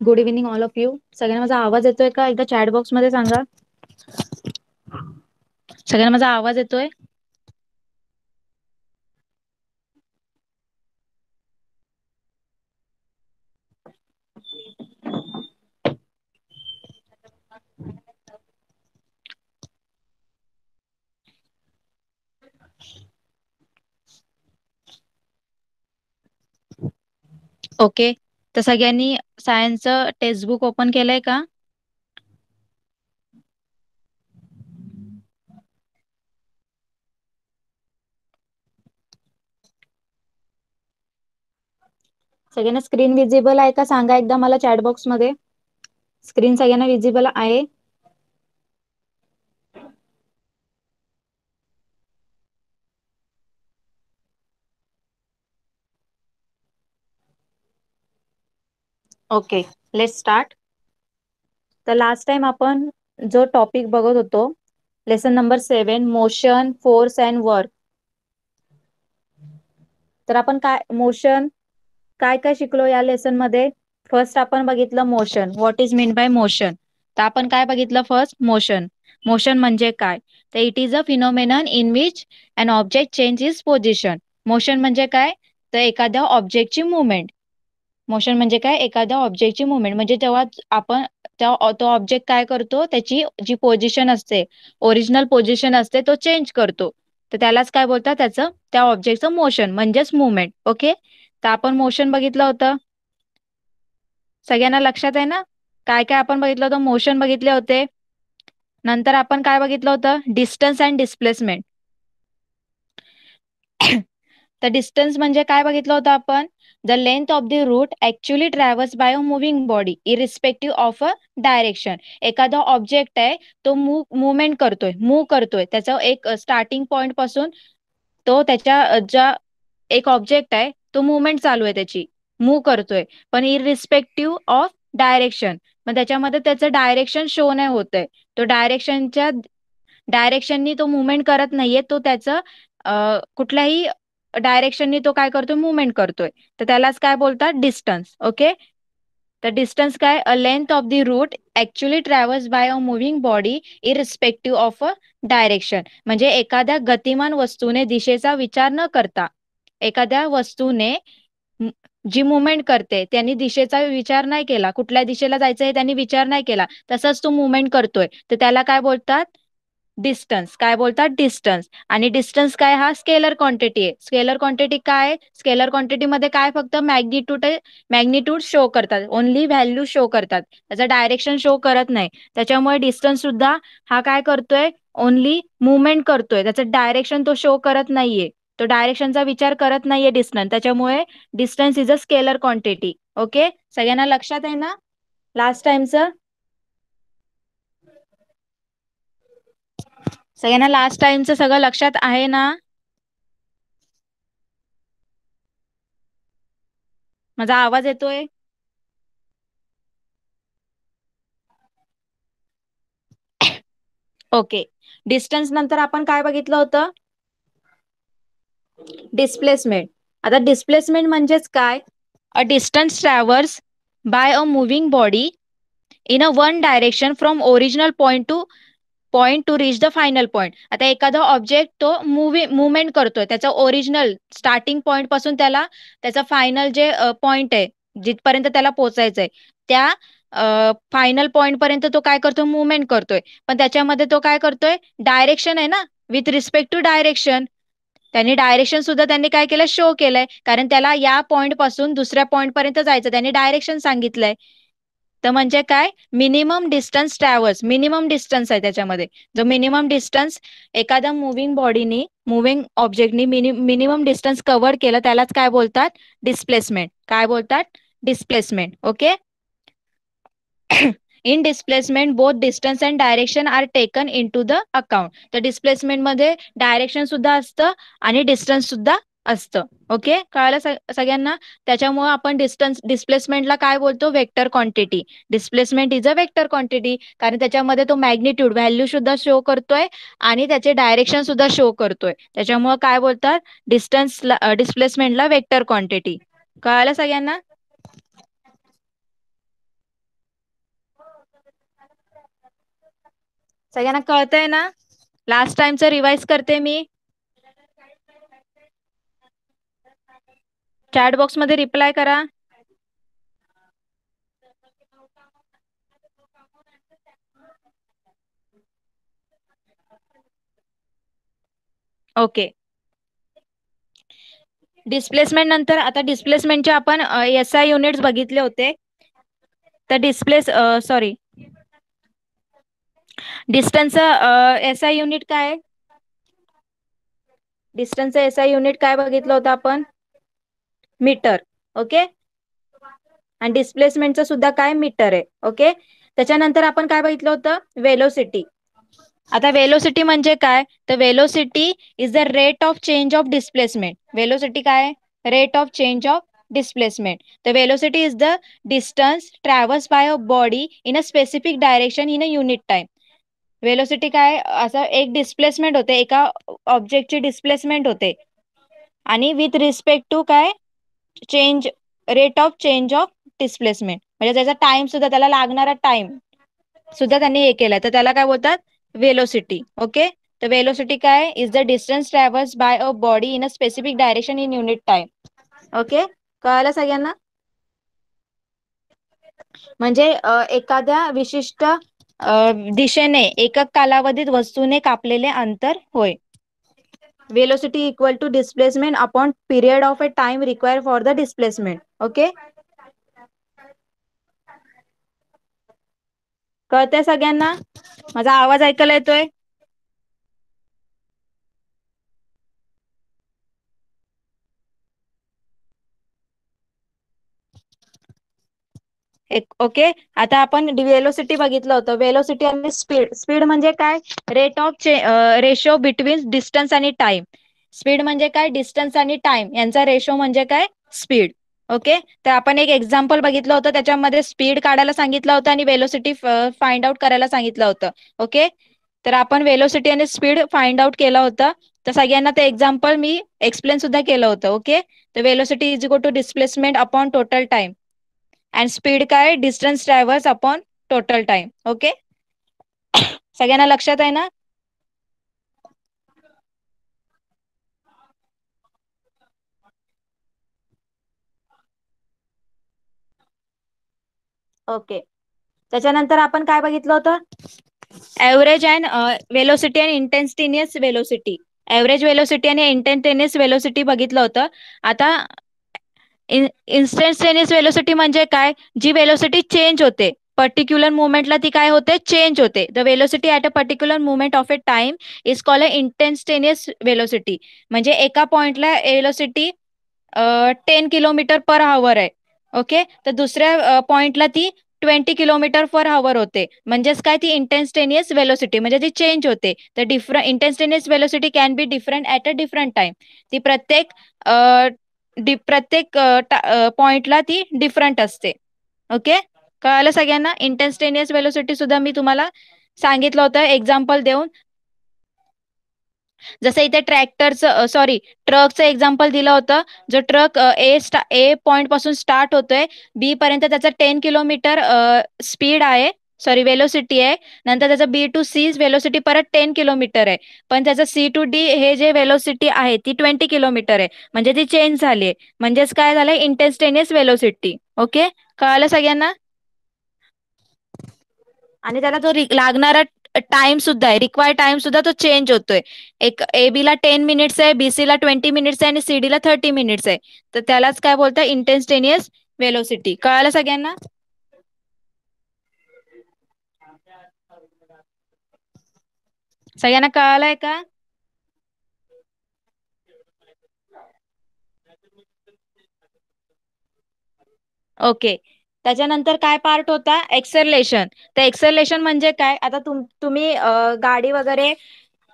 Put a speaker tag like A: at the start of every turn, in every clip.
A: Good evening all of you. सगळ्यांना माझा आवाज येतोय का? एकदा चॅट बॉक्स मध्ये सांगा. सगळ्यांना माझा आवाज येतोय? ओके. तर सगळ्यांनी सायन्सचं टेक्स्टबुक ओपन केलंय का? सगळ्यांना स्क्रीन विजिबल आहे का सांगा एकदा मला चॅट बॉक्स मध्ये. स्क्रीन सगळ्यांना विजिबल आहे? Okay, let start. तर लास्ट टाइम आपण जो टॉपिक बघत होतो, lesson number 7, motion, force and work. तर आपण काय मोशन काय काय शिकलो या लेसन मध्ये? फर्स्ट आपण बघितलं motion. What is mean bye motion? तर आपण काय बघितलं फर्स्ट? मोशन. मोशन म्हणजे काय? तर it is a phenomenon in which an object change is position. Motion म्हणजे काय? तर एखाद्या ऑब्जेक्टची मुवमेंट. मोशन म्हणजे काय? एखाद्या ऑब्जेक्टची मुवमेंट म्हणजे जेव्हा आपण तो ऑब्जेक्ट काय करतो, त्याची जी पोझिशन असते, ओरिजिनल पोझिशन असते, तो चेंज करतो. तर त्यालाच काय बोलतात? त्याचं त्या ऑब्जेक्टचं मोशन म्हणजेच मुवमेंट. ओके. तर आपण मोशन बघितलं होतं. सगळ्यांना लक्षात आहे ना? काय काय आपण बघितलं होतं? मोशन बघितले होते. नंतर आपण काय बघितलं होतं? Distance and displacement. तर डिस्टन्स म्हणजे काय बघितलं होतं आपण? The length of the route actually travels by a moving body irrespective of a direction. एखादा ऑब्जेक्ट आहे, तो मुवमेंट करतोय, मूव्ह करतोय. त्याचा एक स्टार्टिंग पॉइंट पासून तो त्याच्या ज्या एक ऑब्जेक्ट आहे, तो मुवमेंट चालू आहे, त्याची मूव्ह करतोय, पण इरिस्पेक्टिव्ह ऑफ डायरेक्शन. मग त्याच्यामध्ये त्याचं डायरेक्शन शो नाही होत आहे. तो डायरेक्शननी तो मुवमेंट करत नाहीये. तो त्याचं कुठल्याही डायरेक्शननी तो काय करतोय? मुवमेंट करतोय. तर त्यालाच काय बोलतात? डिस्टन्स. ओके. तर डिस्टन्स काय? A length of the route actually travels by a moving body irrespective of a direction. म्हणजे एखाद्या गतिमान वस्तूने दिशेचा विचार न करता, एखाद्या वस्तूने जी मुवमेंट करते त्यांनी दिशेचा विचार नाही केला, कुठल्या दिशेला जायचं हे त्यांनी विचार नाही केला, तसंच तो मुवमेंट करतोय, तर त्याला काय बोलतात? डिस्टन्स. काय बोलतात? डिस्टन्स. आणि डिस्टन्स काय? हा स्केलर क्वांटिटी आहे. स्केलर क्वांटिटी काय? स्केलर क्वांटिटी मध्ये काय? फक्त मॅग्निट्यूड शो करतात, ओनली व्हॅल्यू शो करतात, त्याचं डायरेक्शन शो करत नाही. त्याच्यामुळे डिस्टन्स सुद्धा हा काय करतोय? ओनली मुवमेंट करतोय, त्याचं डायरेक्शन तो शो करत नाहीये. तो डायरेक्शनचा विचार करत नाहीये डिस्टन्स. त्याच्यामुळे distance is a scalar quantity. Okay. सगळ्यांना लक्षात आहे ना लास्ट टाइमचं? सगळ्यांना लास्ट टाइमचं सगळं लक्षात आहे ना? माझा आवाज येतोय? ओके. डिस्टन्स नंतर आपण काय बघितलं होतं? डिस्प्लेसमेंट. आता डिस्प्लेसमेंट म्हणजेच काय? A distance traverse by a moving body in a one direction from original point to reach the final point. आता एखादा ऑब्जेक्ट तो मुवमेंट करतोय, त्याचा ओरिजिनल स्टार्टिंग पॉइंट पासून त्याला त्याचा फायनल जे पॉइंट आहे, जिथपर्यंत त्याला पोहोचायचंय, त्या फायनल पॉइंट पर्यंत तो काय करतो? मुवमेंट करतोय. पण त्याच्यामध्ये तो काय करतोय? डायरेक्शन आहे ना, विथ रिस्पेक्ट टू डायरेक्शन. त्यांनी डायरेक्शन सुद्धा त्यांनी काय केलं? शो केलंय, कारण त्याला या पॉइंट पासून दुसऱ्या पॉइंट पर्यंत जायचं, त्यांनी डायरेक्शन सांगितलंय. तर म्हणजे काय? Minimum distance travels. Minimum distance आहे त्याच्यामध्ये. जो मिनिमम डिस्टन्स एखाद्या मुव्हिंग ऑब्जेक्टनी मिनिमम डिस्टन्स कव्हर केलं, त्यालाच काय बोलतात? डिस्प्लेसमेंट. काय बोलतात? Displacement. Okay. In displacement both distance and direction are taken into the account. तर डिस्प्लेसमेंट मध्ये डायरेक्शन सुद्धा असतं आणि डिस्टन्स सुद्धा असतं. ओके. कळालं सगळ्यांना? त्याच्यामुळे आपण डिस्प्लेसमेंटला काय बोलतो? Vector quantity. Displacement is a vector quantity, कारण त्याच्यामध्ये तो मॅग्निट्यूड व्हॅल्यू सुद्धा शो करतोय आणि त्याचे डायरेक्शन सुद्धा शो करतोय. त्याच्यामुळे काय बोलतात? डिस्प्लेसमेंटला वेक्टर क्वांटिटी. कळालं सगळ्यांना? सगळ्यांना कळतंय ना? लास्ट टाइमचं रिवाइज करते मी. चॅट बॉक्स मध्ये रिप्लाय करा. ओके. डिस्प्लेसमेंट नंतर आता डिस्प्लेसमेंटचे आपण एस आय युनिट्स बघितले होते. तर sorry, distance S I unit काय आहे? डिस्टन्स एस आय युनिट काय बघितलं होतं आपण? मीटर. ओके. आणि डिस्प्लेसमेंटचं सुद्धा काय? मीटर आहे. ओके. त्याच्यानंतर आपण काय बघितलं होतं? वेलोसिटी. आता वेलोसिटी म्हणजे काय? तर velocity is the rate of change of displacement. Velocity काय? Rate of change of displacement. तर velocity is the distance travels by a body in a specific direction in a unit time. Velocity काय? असं एक displacement होते, एका ऑब्जेक्टची displacement होते आणि with respect to काय? Change, rate of change of displacement. म्हणजे त्याचा टाइम सुद्धा, त्याला लागणारा टाइम सुद्धा त्यांनी हे केलं, तर त्याला काय बोलतात? वेलोसिटी. ओके. तर वेलोसिटी काय? Is the distance travels by a body in a specific direction in unit time. Okay. कळालं सगळ्यांना? म्हणजे एखाद्या विशिष्ट दिशेने एकक कालावधीत वस्तूने कापलेले अंतर होय. Velocity equal to displacement upon period of a time require for the displacement. Okay. कळतंय सगळ्यांना? माझा आवाज ऐकायला येतोय? ओके. आता आपण वेलोसिटी बघितलं होतं. वेलोसिटी आणि स्पीड. स्पीड म्हणजे काय? Rate of ratio between distance आणि टाइम. स्पीड म्हणजे काय? डिस्टन्स आणि टाइम यांचा रेशो म्हणजे काय? स्पीड. ओके. तर आपण एक एक्झाम्पल बघितलं होतं, त्याच्यामध्ये स्पीड काढायला सांगितलं होतं आणि वेलोसिटी फाइंड आउट करायला सांगितलं होतं. ओके. तर आपण वेलोसिटी आणि स्पीड फाइंड आउट केलं होतं. तर सगळ्यांना ते एक्झाम्पल मी एक्सप्लेन सुद्धा केलं होतं. ओके. तर velocity is equal to displacement upon total time and speed काय? Distance travels upon total time. Okay. सगळ्यांना लक्षात आहे ना? ओके. त्याच्यानंतर आपण काय बघितलं होतं? Average and velocity and instantaneous velocity. Average velocity आणि इंटेन्टेनियस वेलोसिटी बघितलं होतं. आता इन्स्टंटेनियस वेलोसिटी म्हणजे काय? जी वेलोसिटी चेंज होते पर्टिक्युलर मुवमेंटला, ती काय होते? चेंज होते. The velocity at a particular movement of a time is called a instantaneous velocity. म्हणजे एका पॉइंटला वेलोसिटी 10 किलोमीटर पर आवर आहे. ओके. तर दुसऱ्या पॉइंटला ती 20 किलोमीटर पर आवर होते. म्हणजेच काय? ती इंटेन्स्टेनियस वेलोसिटी म्हणजे ती चेंज होते. तर different instantaneous velocity can be different at a different time. ती प्रत्येक पॉइंटला ती डिफरंट असते. ओके. कळालं सगळ्यांना? इंटेन्स्टेनियस वेलोसिटी सुद्धा मी तुम्हाला सांगितलं होतं एक्झाम्पल देऊन. जसं इथे ट्रॅक्टरचं सॉरी ट्रकचं एक्झाम्पल दिलं होतं. जो ट्रक ए पॉइंट पासून स्टार्ट होतोय, बी पर्यंत त्याचा 10 किलोमीटर स्पीड आहे, सॉरी वेलोसिटी आहे. नंतर त्याचं बी टू सी वेलोसिटी परत 10 किलोमीटर आहे. पण त्याचं सी टू डी हे जे वेलोसिटी आहे ती 20 किलोमीटर आहे. म्हणजे ती चेंज झाली आहे. म्हणजेच काय झालंय? इंटेन्स्टेनियस वेलोसिटी. ओके. कळालं सगळ्यांना? आणि त्याला जो लागणारा टाइम सुद्धा आहे, रिक्वायर्ड टाइम सुद्धा तो चेंज होतोय. एक ए बी ला 10 मिनिट्स आहे, बी सी ला 20 मिनिट्स आहे आणि सी डी ला 30 मिनिट्स आहे. तर त्यालाच काय बोलतात? इंटेन्स्टेनियस वेलोसिटी. कळालं सगळ्यांना? सगळ्यांना कळालंय का? ओके. त्याच्यानंतर काय पार्ट होता? एक्सेलरेशन. तर एक्सेलरेशन म्हणजे काय? आता तुम्ही गाडी वगैरे,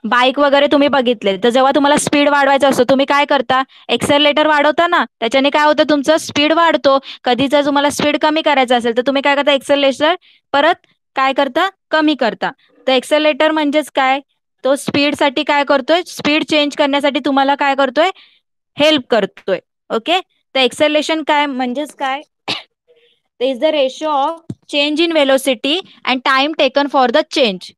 A: बाईक वगैरे तुम्ही बघितले, तर जेव्हा तुम्हाला स्पीड वाढवायचं असतं, तुम्ही काय करता? एक्सेलरेटर वाढवता ना. त्याच्याने काय होतं? तुमचं स्पीड वाढतो. कधी जर तुम्हाला स्पीड कमी करायचं असेल, तर तुम्ही काय करता? एक्सेलरेटर परत काय करता? कमी करता. तर एक्सेलरेटर म्हणजेच काय? तो स्पीड साठी काय करतोय? स्पीड चेंज करण्यासाठी तुम्हाला काय करतोय? हेल्प करतोय. ओके. तर एक्सेलरेशन काय म्हणजेच काय? Is the ratio of change in velocity and time taken for the change.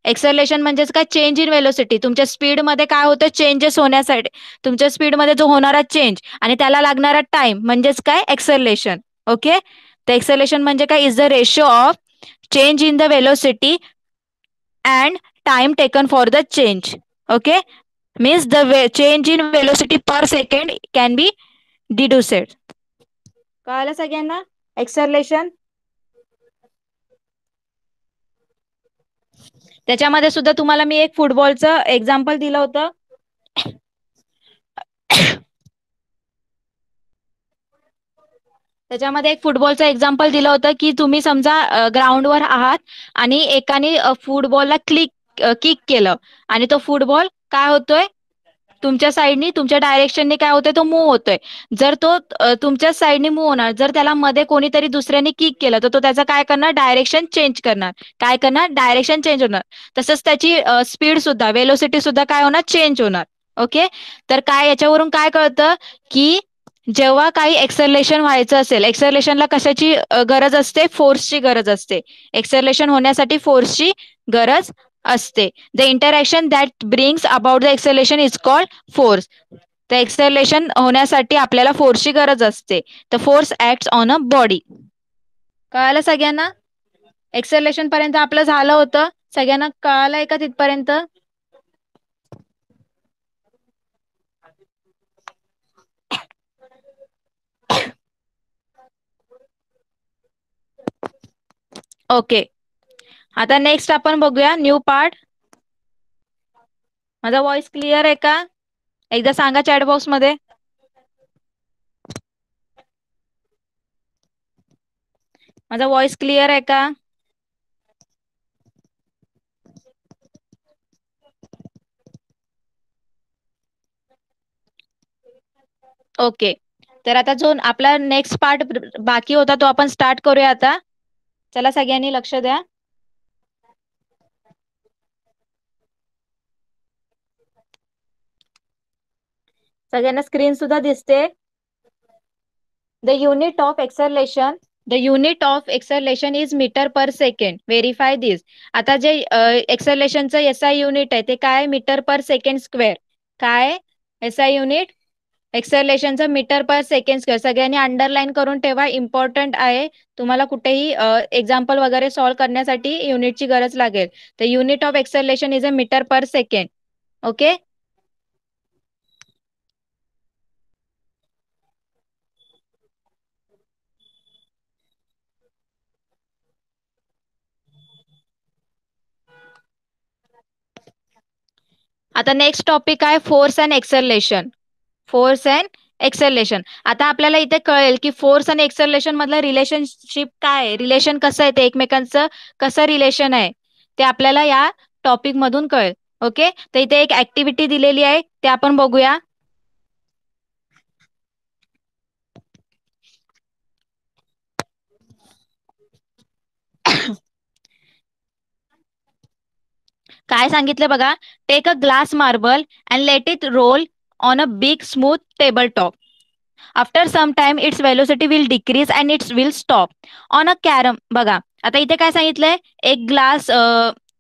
A: Acceleration म्हणजेच काय, चेंज इन वेलोसिटी. तुमच्या स्पीडमध्ये काय होतं, चेंजेस होण्यासाठी, तुमच्या स्पीडमध्ये जो होणारा चेंज आणि त्याला लागणारा टाइम म्हणजेच काय, एक्सेलरेशन. ओके. तर एक्सेलरेशन म्हणजे काय, is the ratio of change in the velocity and time taken for the change. Okay. Means the change in velocity per second can be deduced. कळालं सगळ्यांना एक्सेलरेशन? त्याच्यामध्ये सुद्धा तुम्हाला मी एक फुटबॉलचं एक्झाम्पल दिलं होतं. त्याच्यामध्ये एक फुटबॉलचं एक्झाम्पल दिलं होतं की तुम्ही समजा ग्राउंडवर आहात आणि एकाने फुटबॉलला किक केलं आणि तो फुटबॉल काय होतोय, तुमच्या साईडनी, तुमच्या डायरेक्शनने काय होतोय, तो मूव्ह होतोय. जर तो तुमच्या साईडने मूव्ह होणार, जर त्याला मध्ये कोणीतरी दुसऱ्याने किक केलं तर तो त्याचा काय करणार, डायरेक्शन चेंज करणार. काय करणार, डायरेक्शन चेंज होणार. तसंच त्याची स्पीड सुद्धा, वेलोसिटी सुद्धा काय होणार, चेंज होणार. ओके. तर काय याच्यावरून काय कळतं की जेव्हा काही एक्सेलरेशन व्हायचं असेल, एक्सेलरेशनला कशाची गरज असते, फोर्सची गरज असते. एक्सेलरेशन होण्यासाठी फोर्सची गरज असते. The interaction that brings about the acceleration is called force. तर एक्सेलरेशन होण्यासाठी आपल्याला फोर्सची गरज असते. तर force acts on a body. कळालं सगळ्यांना? एक्सेलरेशन पर्यंत आपलं झालं होतं. सगळ्यांना कळालंय का तिथपर्यंत? ओके. आता नेक्स्ट आपण बघूया न्यू पार्ट. माझा व्हॉइस क्लिअर आहे का? एकदा सांगा चॅट बॉक्स मध्ये. माझा व्हॉइस क्लिअर आहे का? ओके. तर आता जो आपला नेक्स्ट पार्ट बाकी होता तो आपण स्टार्ट करूया आता. चला सगळ्यांनी लक्ष द्या. सगळ्यांना स्क्रीन सुद्धा दिसते. The unit of acceleration, the unit of acceleration is metre per second. Verify this. आता जे एक्सेलरेशनचं एसआय युनिट आहे ते काय, मीटर पर सेकंड स्क्वेअर. काय एसआय युनिट, एक्सेलरेशनचं मीटर पर सेकंड स्क्वेअर. सगळ्यांनी अंडरलाईन करून ठेवा, इम्पॉर्टंट आहे. तुम्हाला कुठेही एक्झाम्पल वगैरे सॉल्व्ह करण्यासाठी युनिटची गरज लागेल. तर unit of acceleration is a metre per second. Okay. आता नेक्स्ट टॉपिक आहे force and acceleration. Force and acceleration. आता आपल्याला इथे कळेल की फोर्स आणि एक्सेलरेशन मधलं रिलेशनशिप काय आहे, रिलेशन कसं आहे, ते एकमेकांचं कसं रिलेशन आहे ते आपल्याला या टॉपिक मधून कळेल. ओके. तर इथे एक ऍक्टिव्हिटी दिलेली आहे, ते आपण बघूया. काय सांगितलं बघा. Take a glass marble and let it roll on a big smooth table top. After some time its velocity will decrease and its will stop on a carrom. बघा आता इथे काय सांगितलंय, एक ग्लास,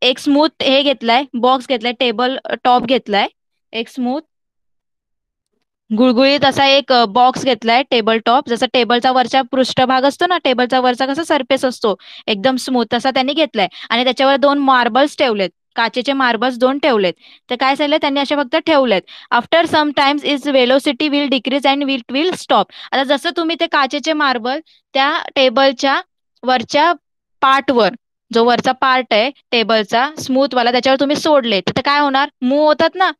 A: एक स्मूथ हे घेतलाय, बॉक्स घेतलाय, टेबल टॉप घेतलाय, एक स्मूथ गुळगुळीत असा एक बॉक्स घेतलाय, टेबल टॉप. जसा टेबलचा वरचा पृष्ठभाग असतो ना, टेबलचा वरचा कसा सरफेस असतो एकदम स्मूथ, तसा त्यांनी घेतलाय. आणि त्याच्यावर दोन मार्बल्स ठेवलेत, काचेचे मार्बल्स दोन ठेवलेत. तर काय झालं, त्यांनी असे फक्त ठेवलेत. After some times is velocity will decrease and will stop. आता जसं तुम्ही ते काचेचे मार्बल त्या टेबलच्या वरच्या पार्टवर, जो वरचा पार्ट आहे टेबलचा स्मूथ वाला, त्याच्यावर तुम्ही सोडले तर काय होणार, मूव्ह होतात ना.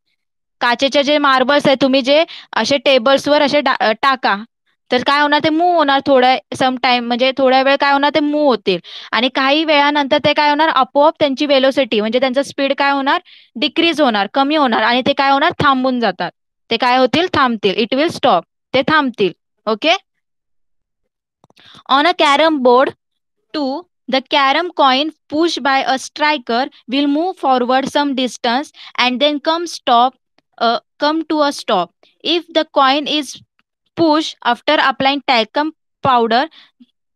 A: काचेचे जे मार्बल्स आहे तुम्ही जे असे टेबल्सवर असे टाका, तर काय होणार, ते मूव्ह होणार. थोड्या सम टाइम म्हणजे थोड्या वेळ काय होणार, ते मूव्ह होतील. आणि काही वेळानंतर ते काय होणार, आपोआप त्यांची वेलोसिटी म्हणजे त्यांचं स्पीड काय होणार, डिक्रीज होणार, कमी होणार. आणि ते काय होणार, थांबून जातात. ते काय होतील, थांबतील. It will stop. ते थांबतील. Okay. On a carrom board too, the carom coin pushed by a striker will move forward some distance and then come to a stop. If the coin is pushed after applying talcum powder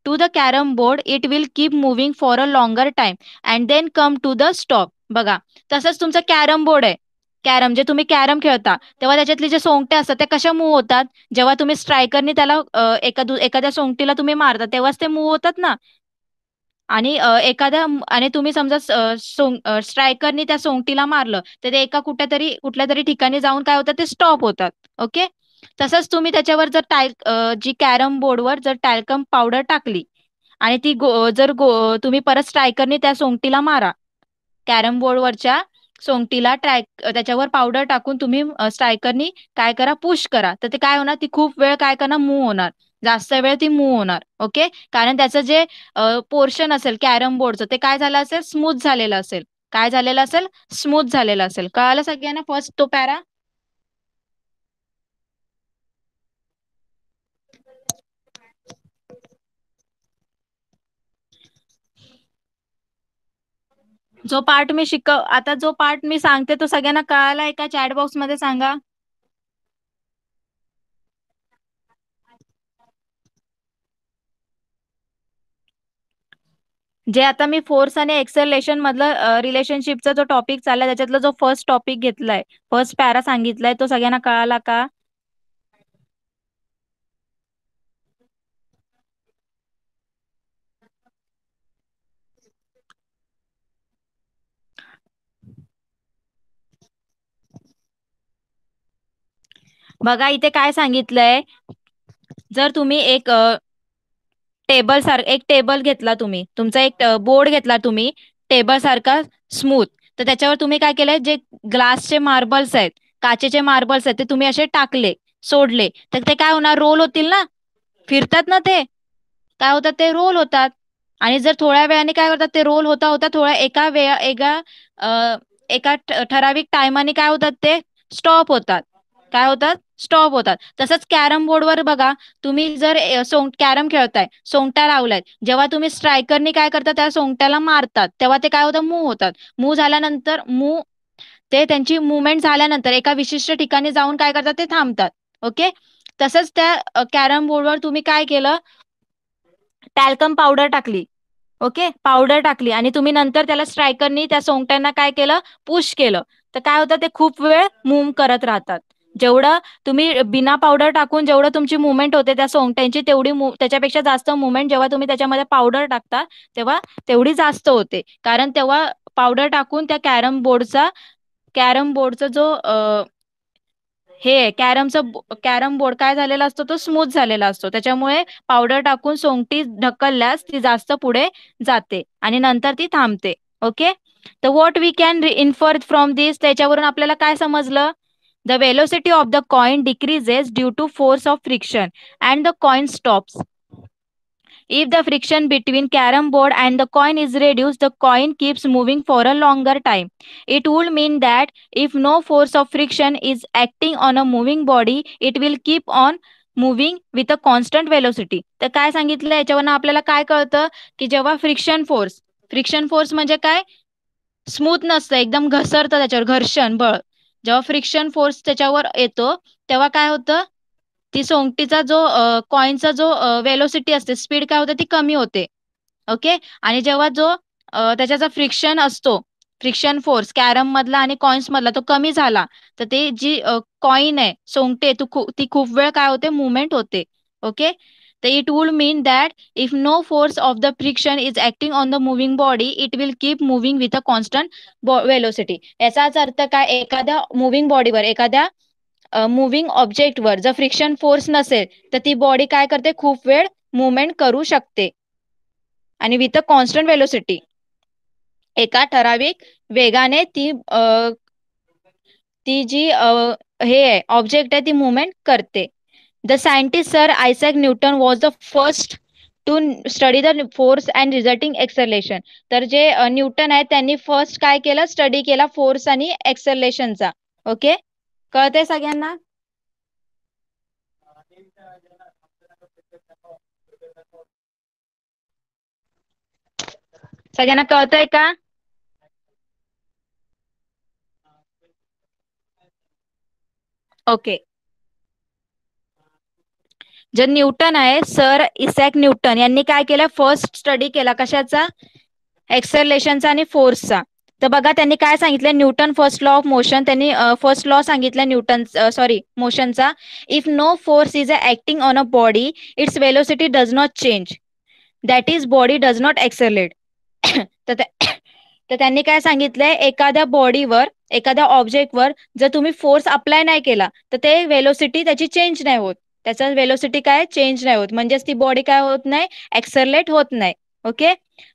A: to the carom board, it will keep moving for a longer time and then come to the stop. बघा, तसंच तुमचं carrom board आहे. Carrom जे तुम्ही carrom खेळता तेव्हा त्याच्यातले जे सोंगटे असतात ते कशा मूव्ह होतात? जेव्हा तुम्ही स्ट्रायकरनी त्याला एखाद्या सोंगटीला तुम्ही मारता तेव्हाच ते मूव्ह होतात ना. आणि आणि तुम्ही समजा स्ट्रायकरनी त्या सोंगटीला मारलं तर ते एका कुठल्या तरी ठिकाणी जाऊन काय होतं ते स्टॉप होतात. ओके. तसंच तुम्ही त्याच्यावर जर जी कॅरम बोर्डवर जर टॅल्कम पावडर टाकली आणि तुम्ही परत स्ट्रायकरनी त्या सोंगटीला मारा. कॅरम बोर्डवरच्या सोंगटीला त्याच्यावर पावडर टाकून तुम्ही स्ट्रायकरनी काय करा, पुश करा. तर ते काय होणार, ती खूप वेळ काय करणार, मूव्ह होणार. जास्त वेळ ती मूव्ह होणार. ओके. कारण त्याचं जे पोर्शन असेल कॅरम बोर्डचं ते काय झालं असेल, स्मूथ झालेलं असेल. काय झालेलं असेल, स्मूथ झालेलं असेल. कळालं सगळ्यांना फर्स्ट तो पॅरा? आता जो पार्ट मी सांगते तो सगळ्यांना कळालाय का? चॅट बॉक्स मध्ये सांगा. जे आता मी फोर्स आणि एक्सेलरेशन मधलं रिलेशनशिपचा जो टॉपिक चाललाय त्याच्यातला जो फर्स्ट टॉपिक घेतलाय, फर्स्ट पॅरा सांगितलाय तो सगळ्यांना कळाला का? बघा इथे काय सांगितलंय. जर तुम्ही एक टेबल घेतला, तुम्ही तुमचा एक बोर्ड घेतला तुम्ही टेबल सारखा स्मूथ, तर त्याच्यावर तुम्ही काय केलंय, जे ग्लासचे मार्बल्स आहेत, काचेचे मार्बल्स आहेत, ते तुम्ही असे टाकले, सोडले, तर ते काय होणार, रोल होतील ना, फिरतात ना ते, काय होतात ते रोल होतात. आणि जर थोड्या वेळाने काय होतात ते रोल होता होता थोड्या एका ठराविक टायमाने काय होतात ते स्टॉप होतात. काय होतात, स्टॉप होतात. तसंच कॅरम बोर्डवर बघा, तुम्ही जर कॅरम खेळताय, सोंगट्या लावलाय, जेव्हा तुम्ही स्ट्रायकरनी काय करतात, त्या सोंगट्याला मारतात तेव्हा ते काय होतं, मूव्ह होतात. मूव्ह झाल्यानंतर ते त्यांची मुवमेंट झाल्यानंतर एका विशिष्ट ठिकाणी जाऊन काय करतात, ते थांबतात. ओके. तसंच त्या कॅरम बोर्डवर तुम्ही काय केलं, टॅल्कम पावडर टाकली. ओके, पावडर टाकली आणि तुम्ही नंतर त्याला स्ट्रायकरनी त्या सोंगट्यांना काय केलं, पुश केलं, तर काय होतं, ते खूप वेळ मूव्ह करत राहतात. जेवढं तुम्ही बिना पावडर टाकून जेवढं तुमची मुवमेंट होते त्या सोंगट्यांची, त्याच्यापेक्षा जास्त मुवमेंट जेव्हा तुम्ही त्याच्यामध्ये पावडर टाकता तेव्हा तेवढी जास्त होते. कारण तेव्हा पावडर टाकून त्या कॅरम बोर्डचा जो कॅरम बोर्ड काय झालेला असतो, तो स्मूथ झालेला असतो. त्याच्यामुळे पावडर टाकून सोंगटी ढकलल्यास ती जास्त पुढे जाते आणि नंतर ती थांबते. ओके. तर what we can infer from this, त्याच्यावरून आपल्याला काय समजलं, the velocity of the coin decreases due to force of friction and the coin stops. If the friction between carom board and the coin is reduced, the coin keeps moving for a longer time. It would mean that if no force of friction is acting on a moving body, it will keep on moving with a constant velocity. तर काय सांगितलं याच्यावरनं आपल्याला काय कळतं, की जेव्हा friction force म्हणजे काय, स्मूथ नसतं, एकदम घसरतं, त्याच्यावर घर्षण बळ, जेव्हा फ्रिक्शन फोर्स त्याच्यावर येतो तेव्हा काय होतं, ती सोंगटीचा जो कॉइनचा जो वेलोसिटी असते, स्पीड काय होते, ती कमी होते. ओके. आणि जेव्हा त्याचा फ्रिक्शन असतो, फ्रिक्शन फोर्स कॅरम मधला आणि कॉइन्स मधला तो कमी झाला, तर ते जी कॉइन आहे, सोंगटे, ती खूप वेळ काय होते, मुवमेंट होते. ओके. तर it would mean that if no force of the friction is acting on the moving body, it will keep moving with a constant velocity. याचाच अर्थ काय, एखाद्या मुव्हिंग बॉडीवर, एखाद्या मुव्हिंग ऑब्जेक्टवर जर फ्रिक्शन फोर्स नसेल तर ती बॉडी काय करते, खूप वेळ मुवमेंट करू शकते आणि विथ अ कॉन्स्टंट वेलोसिटी, एका ठराविक वेगाने ती जी हे आहे, ऑब्जेक्ट आहे, ती मुवमेंट करते. The scientist sir Isaac Newton was the first to study the force and resulting acceleration. तर जे न्यूटन आहेत त्यांनी फर्स्ट काय केलं, स्टडी केला फोर्स आणि एक्सलेशनचा. ओके. कळतंय सगळ्यांना? सगळ्यांना कळतंय का? ओके. जे न्यूटन आहे, सर इसॅक न्यूटन यांनी काय केलं, फर्स्ट स्टडी केला कशाचा, एक्सेलरेशनचा आणि फोर्सचा. तर बघा त्यांनी काय सांगितलं, Newton first law of motion, त्यांनी फर्स्ट लॉ सांगितला न्यूटन, सॉरी मोशनचा. If no force is acting on a body, its velocity does not change, that is body does not accelerate. तर तर त्यांनी काय सांगितलंय, एखाद्या बॉडीवर, एखाद्या ऑब्जेक्टवर जर तुम्ही फोर्स अप्लाय नाही केला तर ते वेलोसिटी त्याची चेंज नाही होत, त्याचा वेलोसिटी काय चेंज नाही होत, म्हणजेच ती बॉडी काय होत नाही, एक्सरलेट होत नाही. Okay.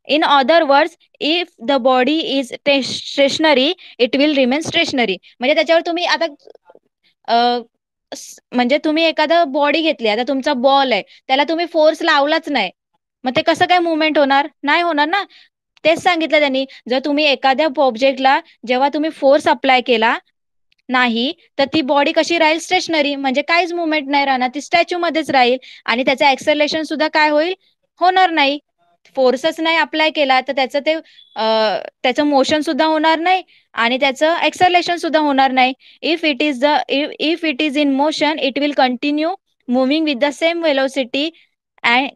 A: In other words, if the body is stationary, it will remain stationery. म्हणजे त्याच्यावर तुम्ही आता म्हणजे तुम्ही एखादा बॉडी घेतली, आता तुमचा बॉल आहे, त्याला तुम्ही फोर्स लावलाच नाही, मग ते कसं काय मुवमेंट होणार, नाही होणार ना. तेच सांगितलं त्यांनी, जर तुम्ही एखाद्या ऑब्जेक्टला जेव्हा तुम्ही फोर्स अप्लाय केला नाही, तर ती बॉडी कशी राहील, स्टेशनरी, म्हणजे काहीच मुवमेंट नाही राहणार, ती स्टॅच्यू मध्येच राहील. आणि त्याचं ऍक्सलेशन सुद्धा काय होईल, होणार नाही. फोर्सच नाही अप्लाय केला तर त्याचं ते त्याचं मोशन सुद्धा होणार नाही आणि त्याचं एक्सलेशन सुद्धा होणार नाही. If it is in motion, it will continue moving with the same velocity and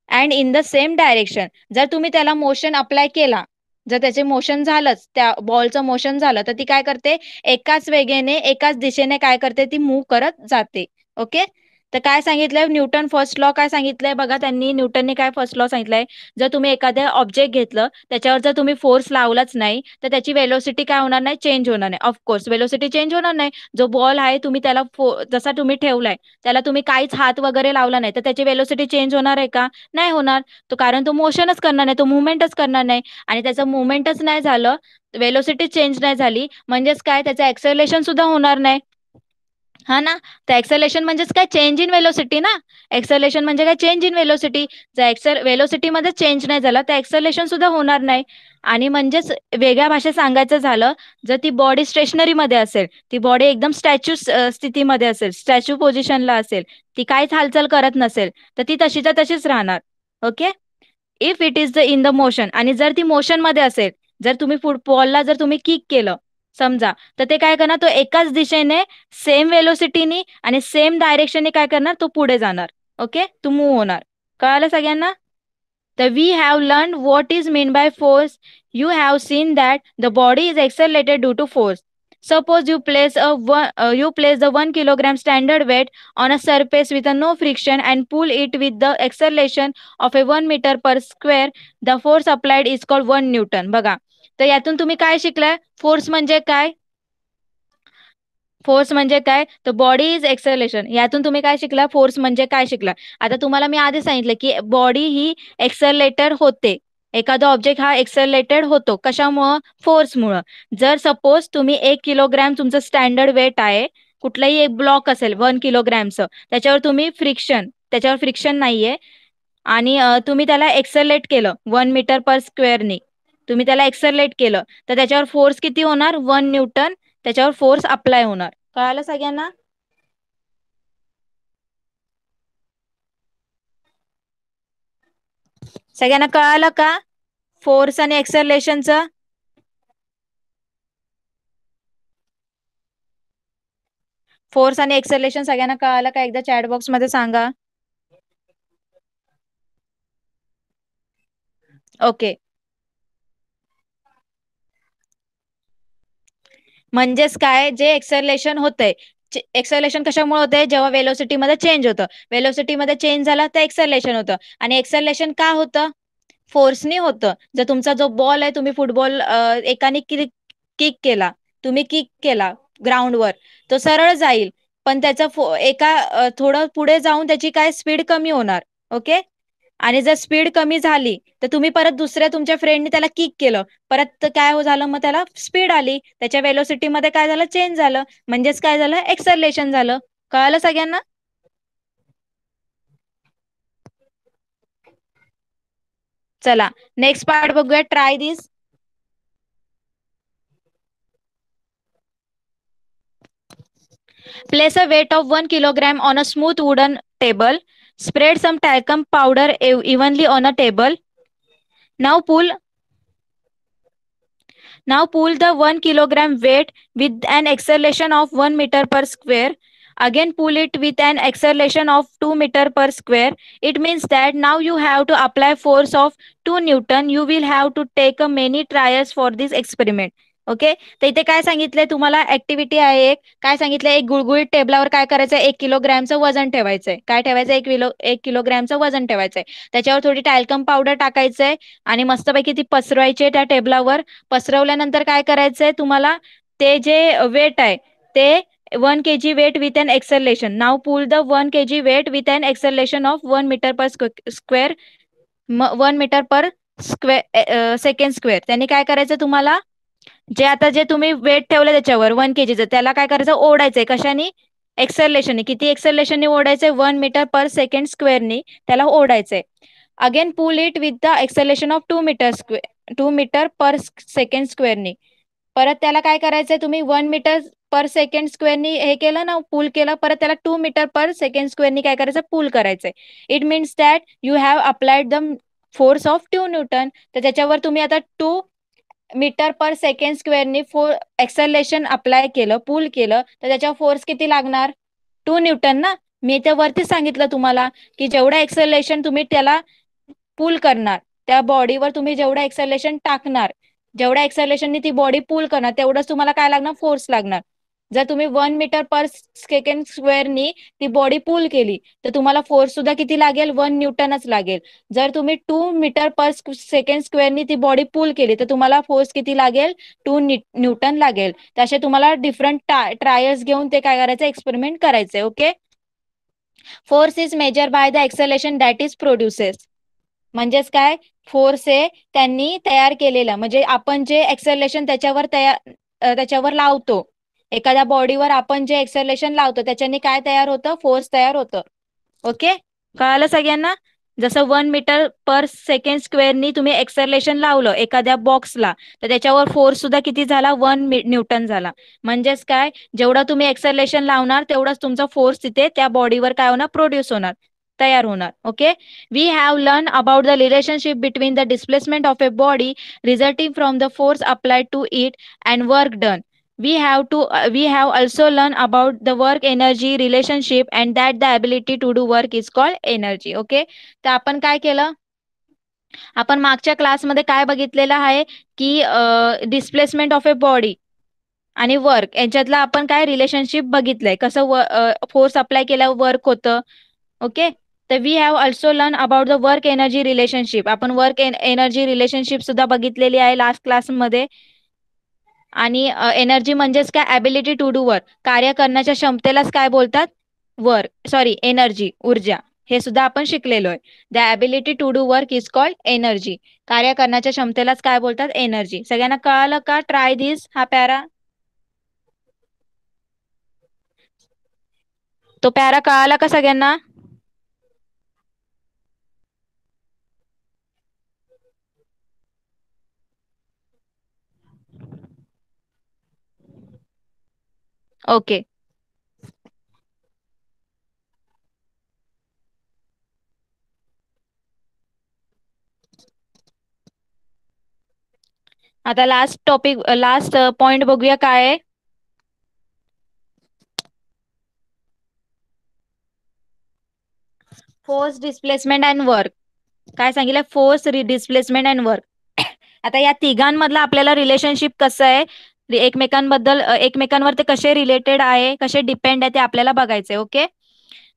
A: and in the same direction. जर तुम्ही त्याला मोशन अप्लाय केला, जर त्याचे मोशन झालंच, त्या बॉलचं मोशन झालं, तर ती काय करते, एकाच वेगेने एकाच दिशेने काय करते, ती मूव्ह करत जाते. ओके. तर काय सांगितलंय न्यूटन फर्स्ट लॉ, काय सांगितलंय बघा त्यांनी, न्यूटनने काय फर्स्ट लॉ सांगितलंय, जर तुम्ही एखाद्या ऑब्जेक्ट घेतलं, त्याच्यावर जर तुम्ही फोर्स लावलाच नाही तर त्याची वेलोसिटी काय होणार नाही, चेंज होणार नाही. ऑफकोर्स वेलोसिटी चेंज होणार नाही. जो बॉल आहे तुम्ही त्याला जसा तुम्ही ठेवलाय, त्याला तुम्ही काहीच हात वगैरे लावला नाही तर त्याची वेलोसिटी चेंज होणार आहे का, नाही होणार. तो कारण तो मोशनच करणार नाही, तो मुवमेंटच करणार नाही. आणि त्याचं मुवमेंटच नाही झालं, वेलोसिटी चेंज नाही झाली, म्हणजेच काय, त्याचं ऍक्सेलरेशन सुद्धा होणार नाही. हा ना. तर एक्सेलेशन म्हणजेच काय, चेंज इन वेलोसिटी ना. एक्सेलेशन म्हणजे काय, चेंज इन वेलोसिटी. जर वेलोसिटी मध्ये चेंज नाही झाला तर एक्सेलेशन सुद्धा होणार नाही. आणि म्हणजेच वेगळ्या भाषेत सांगायचं झालं, जर ती बॉडी स्टेशनरी मध्ये असेल, ती बॉडी एकदम स्टॅच्यू स्थितीमध्ये असेल, स्टॅच्यू पोझिशनला असेल, ती काहीच हालचाल करत नसेल, तर ती तशीच्या तशीच राहणार. Okay. If it is the in the motion, आणि जर ती मोशन मध्ये असेल, जर तुम्ही फुटबॉलला जर तुम्ही किक केलं समजा, तर ते काय करणार, तो एकाच दिशेने सेम वेलोसिटीनी आणि सेम डायरेक्शनने काय करणार, तो पुढे जाणार. ओके, तो मूव्ह होणार. कळालं सगळ्यांना. तर we have learn what is mean by force. You have seen that the body is accelerated due to force. Suppose you place the 1 kilogram standard weight on a surface with a no friction and pull it with the acceleration of a 1 meter per square. The force applied is called 1 Newton. बघा, तर यातून तुम्ही काय शिकलाय, force म्हणजे काय, force म्हणजे काय, तर बॉडी इज एक्सेलेशन. यातून तुम्ही काय शिकला, फोर्स म्हणजे काय शिकला. आता तुम्हाला मी आधी सांगितलं की बॉडी ही एक्सेलेटेड होते, एखादा ऑब्जेक्ट हा एक्सेलेटेड होतो कशामुळं, फोर्समुळं. जर सपोज तुम्ही 1 किलोग्रॅम तुमचं स्टँडर्ड वेट आहे, कुठलाही एक ब्लॉक असेल 1 किलोग्रॅमचं, त्याच्यावर फ्रिक्शन नाहीये, आणि तुम्ही त्याला एक्सेलेट केलं 1 मीटर पर स्क्वेअरनी, तुम्ही त्याला एक्सेलेट केलं, तर त्याच्यावर फोर्स किती होणार, 1 न्यूटन त्याच्यावर फोर्स अप्लाय होणार. कळालं सगळ्यांना. सगळ्यांना कळालं का, फोर्स आणि एक्सेलरेशनचं. फोर्स आणि एक्सेलरेशन सगळ्यांना कळालं का, एकदा चॅट बॉक्स मध्ये सांगा. ओके. म्हणजेच काय, जे एक्सेलरेशन होतंय, एक्सेलरेशन कशामुळे होतंय, जेव्हा वेलोसिटी मध्ये चेंज होतं, वेलोसिटी मध्ये चेंज झाला तर एक्सेलरेशन होतं. आणि एक्सेलरेशन का होतं, फोर्सनी होतं. जर तुमचा जो बॉल आहे, तुम्ही फुटबॉल एकाने किक केला, तुम्ही किक केला ग्राउंडवर, तो सरळ जाईल, पण त्याचा थोडं पुढे जाऊन त्याची काय स्पीड कमी होणार. ओके. आणि जर स्पीड कमी झाली तर तुम्ही परत दुसऱ्या तुमच्या फ्रेंडने त्याला किक केलं, परत काय झालं, मग त्याला स्पीड आली, त्याच्या वेलोसिटी मध्ये काय झालं, चेंज झालं, म्हणजेच काय झालं, एक्सलेशन झालं. कळालं सगळ्यांना. चला नेक्स्ट पार्ट बघूया, try this. Place a weight of 1 kilogram on a smooth wooden table. Spread some talcum powder evenly on a table. Now pull Now pull the 1 kilogram weight with an acceleration of 1 meter per square. Again pull it with an acceleration of 2 meter per square. It means that now you have to apply force of 2 newton. You will have to take a many trials for this experiment. Okay. तर इथे काय सांगितलंय तुम्हाला, activity आहे एक. काय सांगितलंय, एक गुळगुळीत टेबलावर काय करायचं, 1 किलोग्रॅमचं वजन ठेवायचंय. काय ठेवायचं, 1 किलोग्रॅमचं वजन ठेवायचंय. त्याच्यावर थोडी टॅल्कम पावडर टाकायचंय आणि मस्तपैकी ती पसरवायची त्या टेबलावर. पसरवल्यानंतर काय करायचंय तुम्हाला, ते जे वेट आहे ते 1 kg weight with an acceleration. Now pull the 1 kg weight with an acceleration of 1 meter per square, 1 meter per square second square. त्यांनी काय करायचं तुम्हाला, जे आता जे तुम्ही वेट ठेवलं त्याच्यावर 1 kg त्याला काय करायचं, ओढायचंय. कशाने, एक्सलेशनने. किती एक्सलेशनने ओढायचंय, 1 meter per second squareनी त्याला ओढायचंय. Again pull it with the acceleration of 2 meter per second squareनी. परत त्याला काय करायचंय, तुम्ही 1 meter per second squareनी हे केलं ना, पूल केलं, परत त्याला 2 meter per second squareनी काय करायचं, पूल करायचंय. It means that you have applied the force of 2 newton. तर त्याच्यावर तुम्ही आता 2 meter per second squareनी एक्सलेशन अप्लाय केलं, पूल केलं, तर त्याच्यावर फोर्स किती लागणार, 2 न्यूटन ना. मी त्या वरती सांगितलं तुम्हाला की जेवढं एक्सलेशन तुम्ही त्याला पूल करणार, त्या बॉडीवर तुम्ही जेवढं एक्सलेशन टाकणार, जेवढ्या एक्सलेशननी ती बॉडी पूल करणार, तेवढंच तुम्हाला काय लागणार, फोर्स लागणार. जर तुम्ही 1 meter per second squareनी ती बॉडी पूल केली तर तुम्हाला फोर्स सुद्धा किती लागेल, 1 न्यूटनच लागेल. जर तुम्ही 2 meter per second squareनी ती बॉडी पूल केली तर तुम्हाला फोर्स किती लागेल, 2 न्यूटन लागेल. तसे तुम्हाला डिफरंट ट्रायल्स घेऊन ते काय करायचं, एक्सपेरिमेंट करायचंय. Okay. Force is measure by the acceleration that is produces. म्हणजेच काय, फोर्स आहे त्यांनी तयार केलेला, म्हणजे आपण जे एक्सलेशन त्याच्यावर लावतो, एखाद्या बॉडीवर आपण जे एक्सलेशन लावतो त्याच्याने काय तयार होतं, फोर्स तयार होतं. ओके. कळालं सगळ्यांना. जसं 1 meter per second squareनी तुम्ही एक्सलेशन लावलं एखाद्या बॉक्सला, तर त्याच्यावर फोर्स सुद्धा किती झाला, 1 न्यूटन झाला. म्हणजेच काय, जेवढा तुम्ही एक्सलेशन लावणार तेवढाच तुमचा फोर्स तिथे त्या बॉडीवर काय होणार, प्रोड्यूस होणार, तयार होणार. Okay. We have learn about the relationship between the displacement of a body resulting from the force applied to it and work done. We have also learned about the work energy relationship and that the ability to do work is called energy. Okay. तर आपण काय केलं, आपण मागच्या क्लासमध्ये काय बघितलेलं आहे की डिस्प्लेसमेंट ऑफ ए बॉडी आणि वर्क यांच्यातलं आपण काय रिलेशनशिप बघितलंय, कसं फोर्स अप्लाय केल्यावर वर्क होतं. ओके. तर we have also learn about the work energy relationship. आपण वर्क एनर्जी रिलेशनशिप सुद्धा बघितलेली आहे लास्ट क्लासमध्ये. आणि एनर्जी म्हणजेच काय, ॲबिलिटी टू डू वर्क, कार्य करण्याच्या क्षमतेलाच काय बोलतात, एनर्जी, ऊर्जा. हे सुद्धा आपण शिकलेलो आहे. The ability to do work is called energy. कार्य करण्याच्या क्षमतेलाच काय बोलतात, एनर्जी. सगळ्यांना कळालं का, ट्राय दिस हा पॅरा. तो पॅरा कळाला का सगळ्यांना. ओके. आता लास्ट पॉइंट बघूया काय आहे. Force, displacement and work. काय सांगितलं, फोर्स, डिस्प्लेसमेंट अँड वर्क. आता या तिघांमधलं आपल्याला रिलेशनशिप कसं आहे, एकमेकांवर ते कसे रिलेटेड आहे, कसे डिपेंड आहे ते आपल्याला बघायचंय. ओके.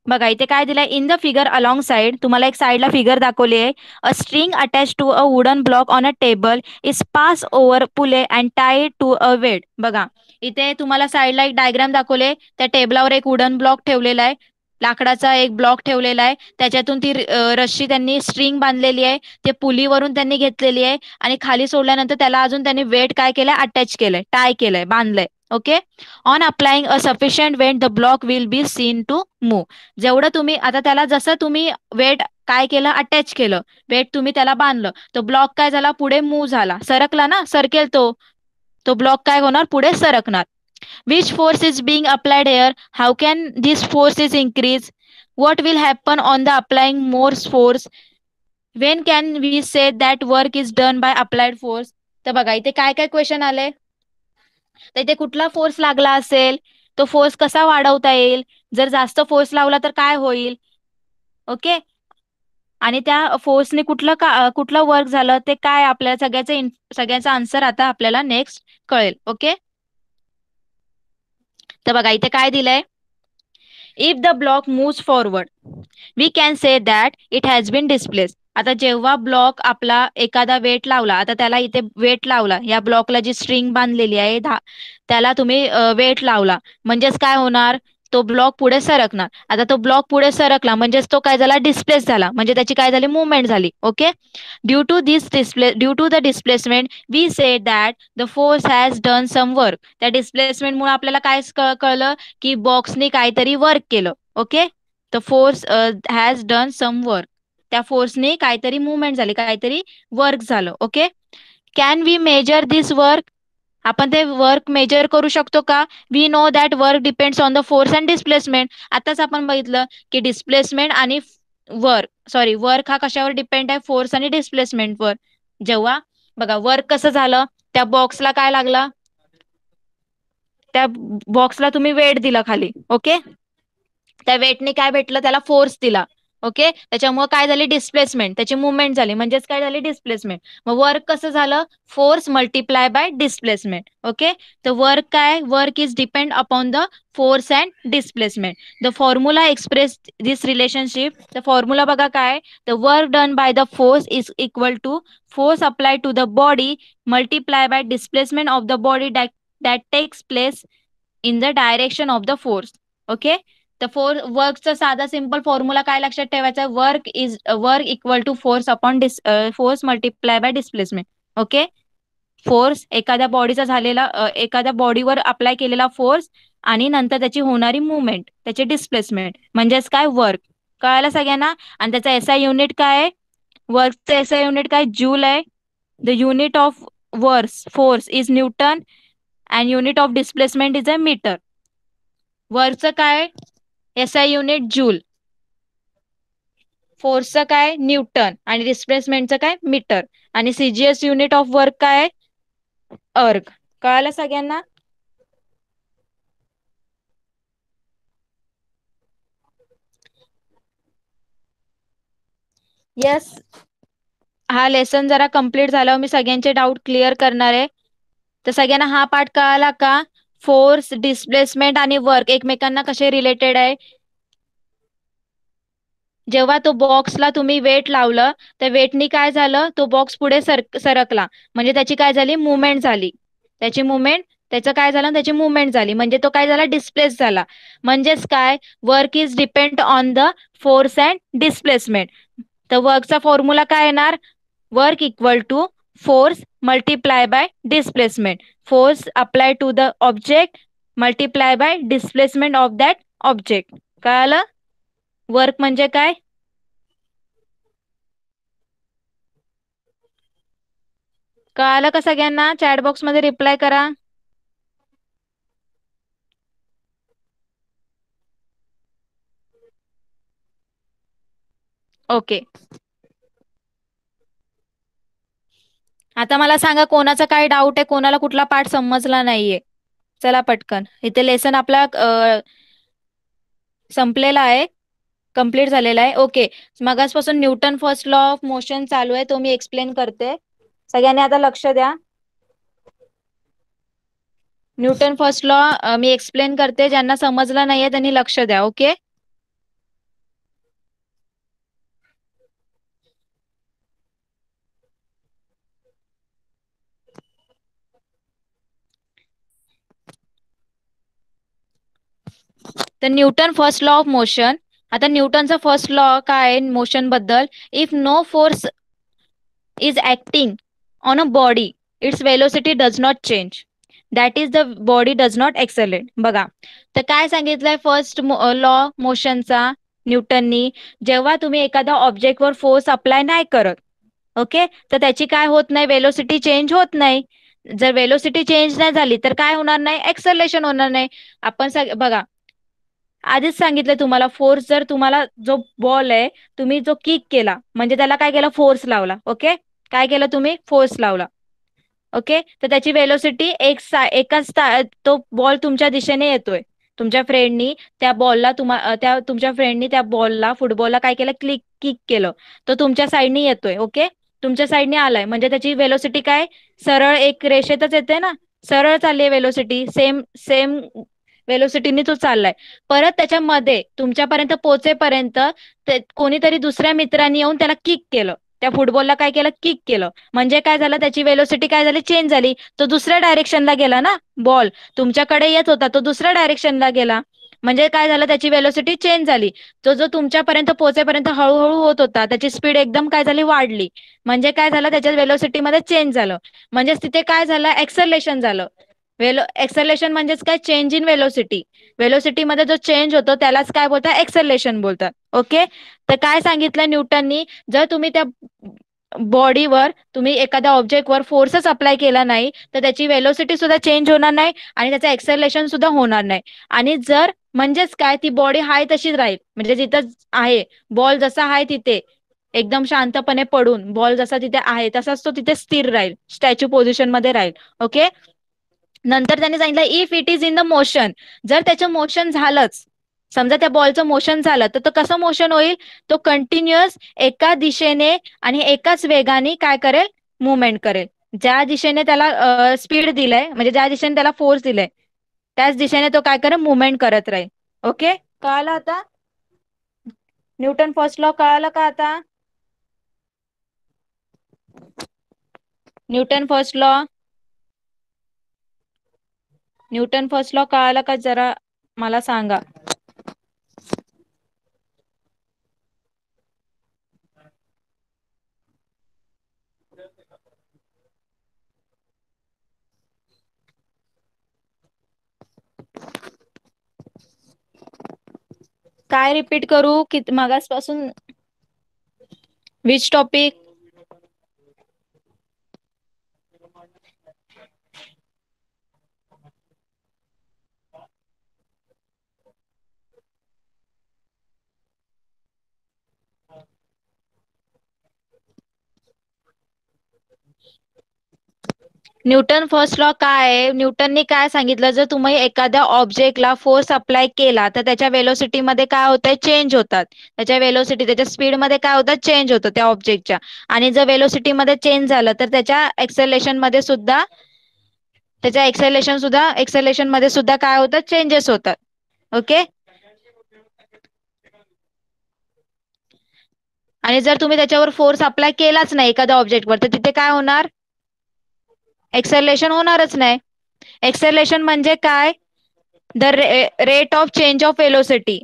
A: बघा इथे काय दिलंय, in the figure alongside, तुम्हाला एक साइडला फिगर दाखवली आहे. A string attach to a wooden block on a table is pass over pulley and tie to a weight. बघा इथे तुम्हाला साइडला एक डायग्राम दाखवले, त्या टेबलावर एक वुडन ब्लॉक ठेवलेला आहे, लाकडाचा एक ब्लॉक ठेवलेला आहे, त्याच्यातून ती रस्सी त्यांनी स्ट्रिंग बांधलेली आहे, ते पुलीवरून त्यांनी घेतलेली आहे आणि खाली सोडल्यानंतर त्याला अजून त्यांनी वेट काय केलंय, अटॅच केलंय, टाय केलंय, बांधलंय. Okay. On applying a sufficient weight the block will be seen to move. जेवढं तुम्ही आता त्याला जसं तुम्ही वेट काय केलं, अटॅच केलं, वेट तुम्ही त्याला बांधलं, तो ब्लॉक काय झाला, पुढे मूव्ह झाला, सरकला ना, सरकेल तो ब्लॉक काय होणार, पुढे सरकणार. Which force is being applied here? How can this force is increase? What will happen on the applying more force? When can we say that work is done by applied force? तर बघा इथे काय काय question आले, तर इथे कुठला force लागला असेल, तो फोर्स कसा वाढवता येईल? जर जास्त फोर्स लावला तर काय होईल? ओके. आणि त्या फोर्सने कुठलं वर्क झालं ते काय आपल्याला सगळ्याचा आन्सर आता आपल्याला नेक्स्ट कळेल. ओके. तर बघा इथे काय दिलंय. If the block moves forward we can say that it has been displace. आता जेव्हा ब्लॉक आपला एखादा वेट लावला, आता त्याला इथे वेट लावला, या ब्लॉकला जी स्ट्रिंग बांधलेली आहे त्याला तुम्ही वेट लावला, म्हणजेच काय होणार? तो ब्लॉक पुढे सरकणार. आता तो ब्लॉक पुढे सरकला म्हणजेच तो काय झाला? डिस्प्लेस झाला, म्हणजे त्याची काय झाली? मुवमेंट झाली. Okay. Due to the displacement we say that the force has done some work. त्या डिस्प्लेसमेंटमुळे आपल्याला काय कळलं? की बॉक्सने काहीतरी वर्क केलं. Okay. The force has done some work. त्या फोर्सने काहीतरी मुवमेंट झाली, काहीतरी वर्क झालं. Okay. Can we measure this work? आपण ते वर्क मेजर करू शकतो का? We know that work depends on the force and displacement. आताच आपण बघितलं की डिस्प्लेसमेंट आणि वर्क हा कशावर डिपेंड आहे? फोर्स आणि डिस्प्लेसमेंटवर. जेव्हा बघा वर्क कसं झालं, त्या बॉक्सला काय लागला? त्या बॉक्सला तुम्ही वेट दिला खाली. ओके. त्या वेटने काय भेटलं? त्याला फोर्स दिला. ओके. त्याच्यामुळे काय झाली? डिस्प्लेसमेंट, त्याची मुवमेंट झाली, म्हणजेच काय झाली? डिस्प्लेसमेंट. मग वर्क कसं झालं? Force multiply by displacement. Okay. तर वर्क काय? Work is depend upon the force and displacement. The formula express this relationship. The formula बघा काय? The work done by the force is equal to force apply to the body multiply by displacement of the body that takes place in the direction of the force. Okay. तर वर्कचा साधा simple formula काय लक्षात ठेवायचा? Work equal to force upon force multiply by displacement. Okay. Force एखाद्या बॉडीवर apply केलेला force आणि नंतर त्याची होणारी मुवमेंट, त्याचे डिस्प्लेसमेंट, म्हणजेच काय? वर्क. कळायला सगळ्यांना? आणि त्याचा एसआय युनिट काय आहे? वर्कचं एसआय युनिट काय? जूल आहे. The unit of force is newton and unit of displacement is a metre. वर्कचं काय? SI unit joule. फोर्सचं काय? न्यूटन. आणि डिस्प्लेसमेंटचं काय? मीटर. आणि सीजीएस युनिट ऑफ वर्क काय? अर्ग. कळालं सगळ्यांना? येस. हा लेसन जरा कम्प्लीट झाल्यावर मी सगळ्यांचे डाऊट क्लिअर करणार आहे. तर सगळ्यांना हा पार्ट कळाला का? फोर्स, डिस्प्लेसमेंट आणि वर्क एकमेकांना कसे रिलेटेड आहे? जेव्हा तो बॉक्सला तुम्ही वेट लावलं, त्या वेटनी काय झालं? तो बॉक्स पुढे सरकला, म्हणजे त्याची काय झाली? मुवमेंट झाली. त्याचं काय झालं? त्याची मुवमेंट झाली, म्हणजे तो काय झाला? डिस्प्लेस झाला. म्हणजेच काय? Work is depend on the force and displacement. तर वर्कचा फॉर्म्युला काय येणार? Work equal to force multiply by displacement. Force apply to the object multiply by displacement of that object. कळालं? वर्क म्हणजे काय? कळालं का सगळ्यांना? चॅट बॉक्स मध्ये रिप्लाय करा. ओके. आता मला सांगा कोणाचा काय डाऊट आहे, कोणाला कुठला पार्ट समजला नाहीये? चला पटकन. इथे लेसन आपला संपलेला आहे, कम्प्लीट झालेला आहे. ओके. मगासपासून Newton first law of motion चालू आहे, तो मी एक्सप्लेन करते. सगळ्यांनी आता लक्ष द्या. न्यूटन फर्स्ट लॉ मी एक्सप्लेन करते. ज्यांना समजलं नाहीये त्यांनी लक्ष द्या. ओके. तर Newton first law of motion. आता न्यूटनचा फर्स्ट लॉ काय आहे मोशन बद्दल? If no force is acting on a body its velocity does not change, that is the body does not accelerate. बघा, तर काय सांगितलंय फर्स्ट लॉ मोशनचा न्यूटननी? जेव्हा तुम्ही एखाद्या ऑब्जेक्टवर फोर्स अप्लाय नाही करत, ओके, तर त्याची काय होत नाही? वेलोसिटी चेंज होत नाही. जर वेलोसिटी चेंज नाही झाली तर काय होणार नाही? एक्सलेशन होणार नाही. आपण बघा, आधीच सांगितलं तुम्हाला, फोर्स जर तुम्हाला जो बॉल आहे तुम्ही जो किक केला म्हणजे त्याला काय केलं? फोर्स लावला. ओके. काय केलं तुम्ही? फोर्स लावला. ओके. तर त्याची वेलोसिटी तो बॉल तुमच्या दिशेने येतोय, तुमच्या फ्रेंडनी त्या बॉलला त्या तुमच्या फ्रेंडनी त्या बॉलला फुटबॉलला काय केलं, किक केलं. तो तुमच्या साईडनी येतोय. ओके, तुमच्या साईडने आलाय म्हणजे त्याची वेलोसिटी काय, सरळ एक रेषेतच येते ना, सरळ चालली आहे वेलोसिटी, सेम सेम वेलोसिटीने तो चाललाय. परत त्याच्यामध्ये तुमच्यापर्यंत पोहोचेपर्यंत कोणीतरी दुसऱ्या मित्रांनी येऊन त्याला किक केलं, त्या फुटबॉलला काय केलं, किक केलं. म्हणजे काय झालं, त्याची वेलोसिटी काय झाली, चेंज झाली. तो दुसऱ्या डायरेक्शनला गेला ना, बॉल तुमच्याकडे येत होता तो दुसऱ्या डायरेक्शनला गेला. म्हणजे काय झालं, त्याची वेलोसिटी चेंज झाली. तो जो तुमच्यापर्यंत पोहोचेपर्यंत हळूहळू होत होता त्याची स्पीड एकदम काय झाली, वाढली. म्हणजे काय झालं, त्याच्या वेलोसिटीमध्ये चेंज झालं. म्हणजेच तिथे काय झालं, एक्सलेशन झालं. एक्सलेशन म्हणजेच काय, चेंज इन वेलोसिटी. वेलोसिटीमध्ये जो चेंज होतो त्यालाच काय बोलतात, एक्सलेशन बोलतात. ओके, तर काय सांगितलं न्यूटननी, जर तुम्ही त्या बॉडीवर तुम्ही एखाद्या ऑब्जेक्टवर फोर्सच अप्लाय केला नाही तर त्याची वेलोसिटी सुद्धा चेंज होणार नाही आणि त्याचं एक्सेलरेशन सुद्धा होणार नाही. आणि जर म्हणजेच काय, ती बॉडी हाय तशीच राहील, म्हणजे जिथं आहे बॉल जसा आहे तिथे एकदम शांतपणे पडून बॉल जसा तिथे आहे तसाच तो तिथे स्थिर राहील, स्टॅच्यू पोझिशन मध्ये राहील. ओके, नंतर त्यांनी सांगितलं if it is in the motion, जर त्याचं मोशन झालंच, समजा त्या बॉलचं मोशन झालं तर तो कसं मोशन होईल, तो कंटिन्युअस एका दिशेने आणि एकाच वेगाने काय करेल, मुवमेंट करेल. ज्या दिशेने त्याला स्पीड दिलंय, म्हणजे ज्या दिशेने त्याला फोर्स दिलाय त्याच दिशेने तो काय करेल, मुवमेंट करत राहील. ओके, कळालं आता, न्यूटन फर्स्ट लॉ कळालं का आता, Newton first law, Newton first law कळालं का, जरा मला सांगा. काय रिपीट करू की मागासपासून, which topic. Newton first law काय आहे, न्यूटननी काय सांगितलं, जर तुम्ही एखाद्या ऑब्जेक्टला फोर्स अप्लाय केला तर त्याच्या वेलोसिटीमध्ये काय होतंय, चेंज होतात. त्याच्या वेलोसिटी, त्याच्या स्पीडमध्ये काय होतं, चेंज होतं त्या ऑब्जेक्टच्या. आणि जर वेलोसिटीमध्ये चेंज झालं तर त्याच्या एक्सेलेशन मध्ये सुद्धा, त्याच्या एक्सेलेशन मध्ये सुद्धा काय होतं, चेंजेस होतात. ओके, आणि जर तुम्ही त्याच्यावर फोर्स अप्लाय केलाच नाही एखाद्या ऑब्जेक्टवर तर तिथे काय होणार, एक्सेलरेशन होणारच नाही. एक्सेलरेशन म्हणजे काय, the rate of change of velocity.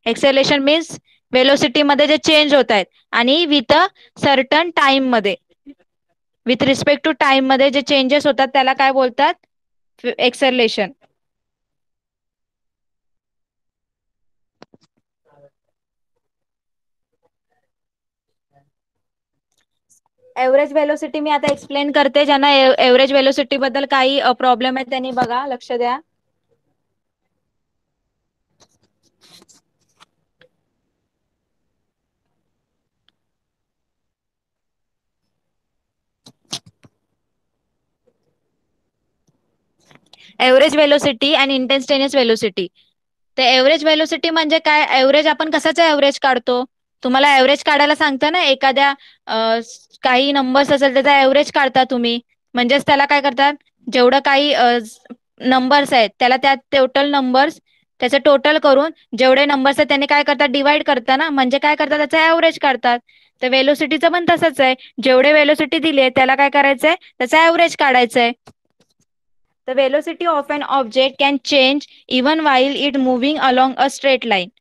A: Acceleration means velocity मध्ये जे चेंज होत आहेत आणि विथ अ सर्टन टाइम मध्ये, विथ रिस्पेक्ट टू टाइम मध्ये जे चेंजेस होतात त्याला काय बोलतात, एक्सेलरेशन. एव्हरेज वेलोसिटी मी आता एक्सप्लेन करते, ज्यांना एव्हरेज वेलोसिटी बद्दल काही प्रॉब्लेम आहे त्यांनी बघा, लक्ष द्या. एव्हरेज वेलोसिटी आणि इंस्टंटेनियस वेलोसिटी. तर एव्हरेज वेलोसिटी म्हणजे काय, एव्हरेज आपण कशाचं एव्हरेज काढतो, तुम्हाला एव्हरेज काढायला सांगता ना, एखाद्या काही नंबर्स असेल त्याचा एव्हरेज काढता तुम्ही. म्हणजेच त्याला काय करतात, जेवढं काही नंबर्स आहेत त्याला त्या टोटल नंबर्स, त्याचं टोटल करून जेवढे नंबर्स आहेत त्यांनी काय करतात, डिवाइड करता ना, म्हणजे काय करतात, त्याचा एव्हरेज काढतात. तर वेलोसिटीचं पण तसंच आहे, जेवढे वेलोसिटी दिली आहे त्याला काय करायचंय, त्याचा एव्हरेज काढायचंय. The velocity of an object can change even while it moving along a straight line.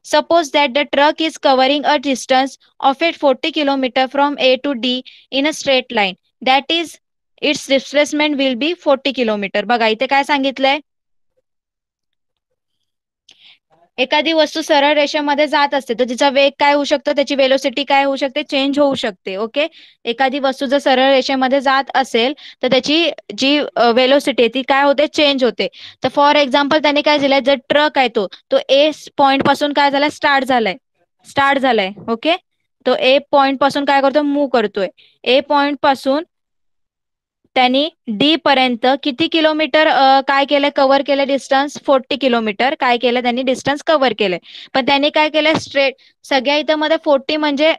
A: Suppose that the truck is covering a distance of 40 km from A to D in a straight line. That is, its displacement will be 40 km. बघा इथे काय सांगितलंय, एखादी वस्तू सरळ रेषेमध्ये जात असते तर तिचा वेग काय होऊ शकतो, त्याची वेलोसिटी काय होऊ शकते, चेंज होऊ शकते. ओके, एखादी वस्तू जर सरळ रेषेमध्ये जात असेल तर त्याची जी वेलोसिटी ती काय होते, चेंज होते. तर फॉर एक्झाम्पल त्यांनी काय दिलंय, जर ट्रक आहे तो ए पॉइंट पासून काय झालाय, स्टार्ट झालाय. ओके, तो ए पॉइंट पासून काय करतो, मूव्ह करतोय. ए पॉइंट पासून त्यांनी डी पर्यंत किती किलोमीटर काय केलंय, कव्हर केलं डिस्टन्स 40 किलोमीटर काय केलं त्यांनी डिस्टन्स कव्हर केलंय. पण त्यांनी काय केलंय स्ट्रेट सगळ्या इथं मध्ये 40 म्हणजे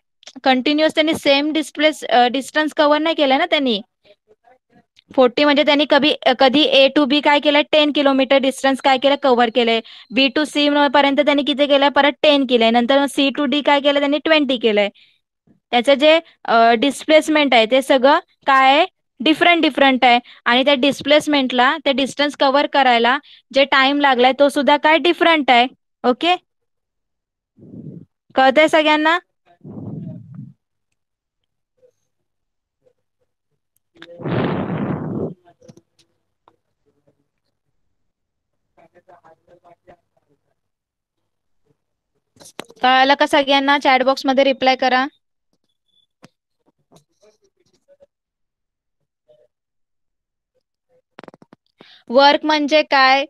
A: कंटिन्युअस त्यांनी सेम डिस्टन्स कव्हर नाही केलं ना त्यांनी. 40 म्हणजे त्यांनी कधी ए टू बी काय केलंय 10 किलोमीटर डिस्टन्स काय केलं कव्हर केलंय. बी टू सी पर्यंत त्यांनी किती केलंय परत 10 केलंय. नंतर सी टू डी काय केलं त्यांनी 20 केलंय. त्याचं जे डिस्प्लेसमेंट आहे ते सगळं काय आहे डिफरंट डिफरंट आहे. आणि त्या डिस्प्लेसमेंटला त्या डिस्टन्स कव्हर करायला जे टाइम लागलाय तो सुद्धा काय डिफरंट आहे. ओके, कळतंय सगळ्यांना. कळालं का सगळ्यांना. चॅटबॉक्स मध्ये रिप्लाय करा. वर्क म्हणजे काय.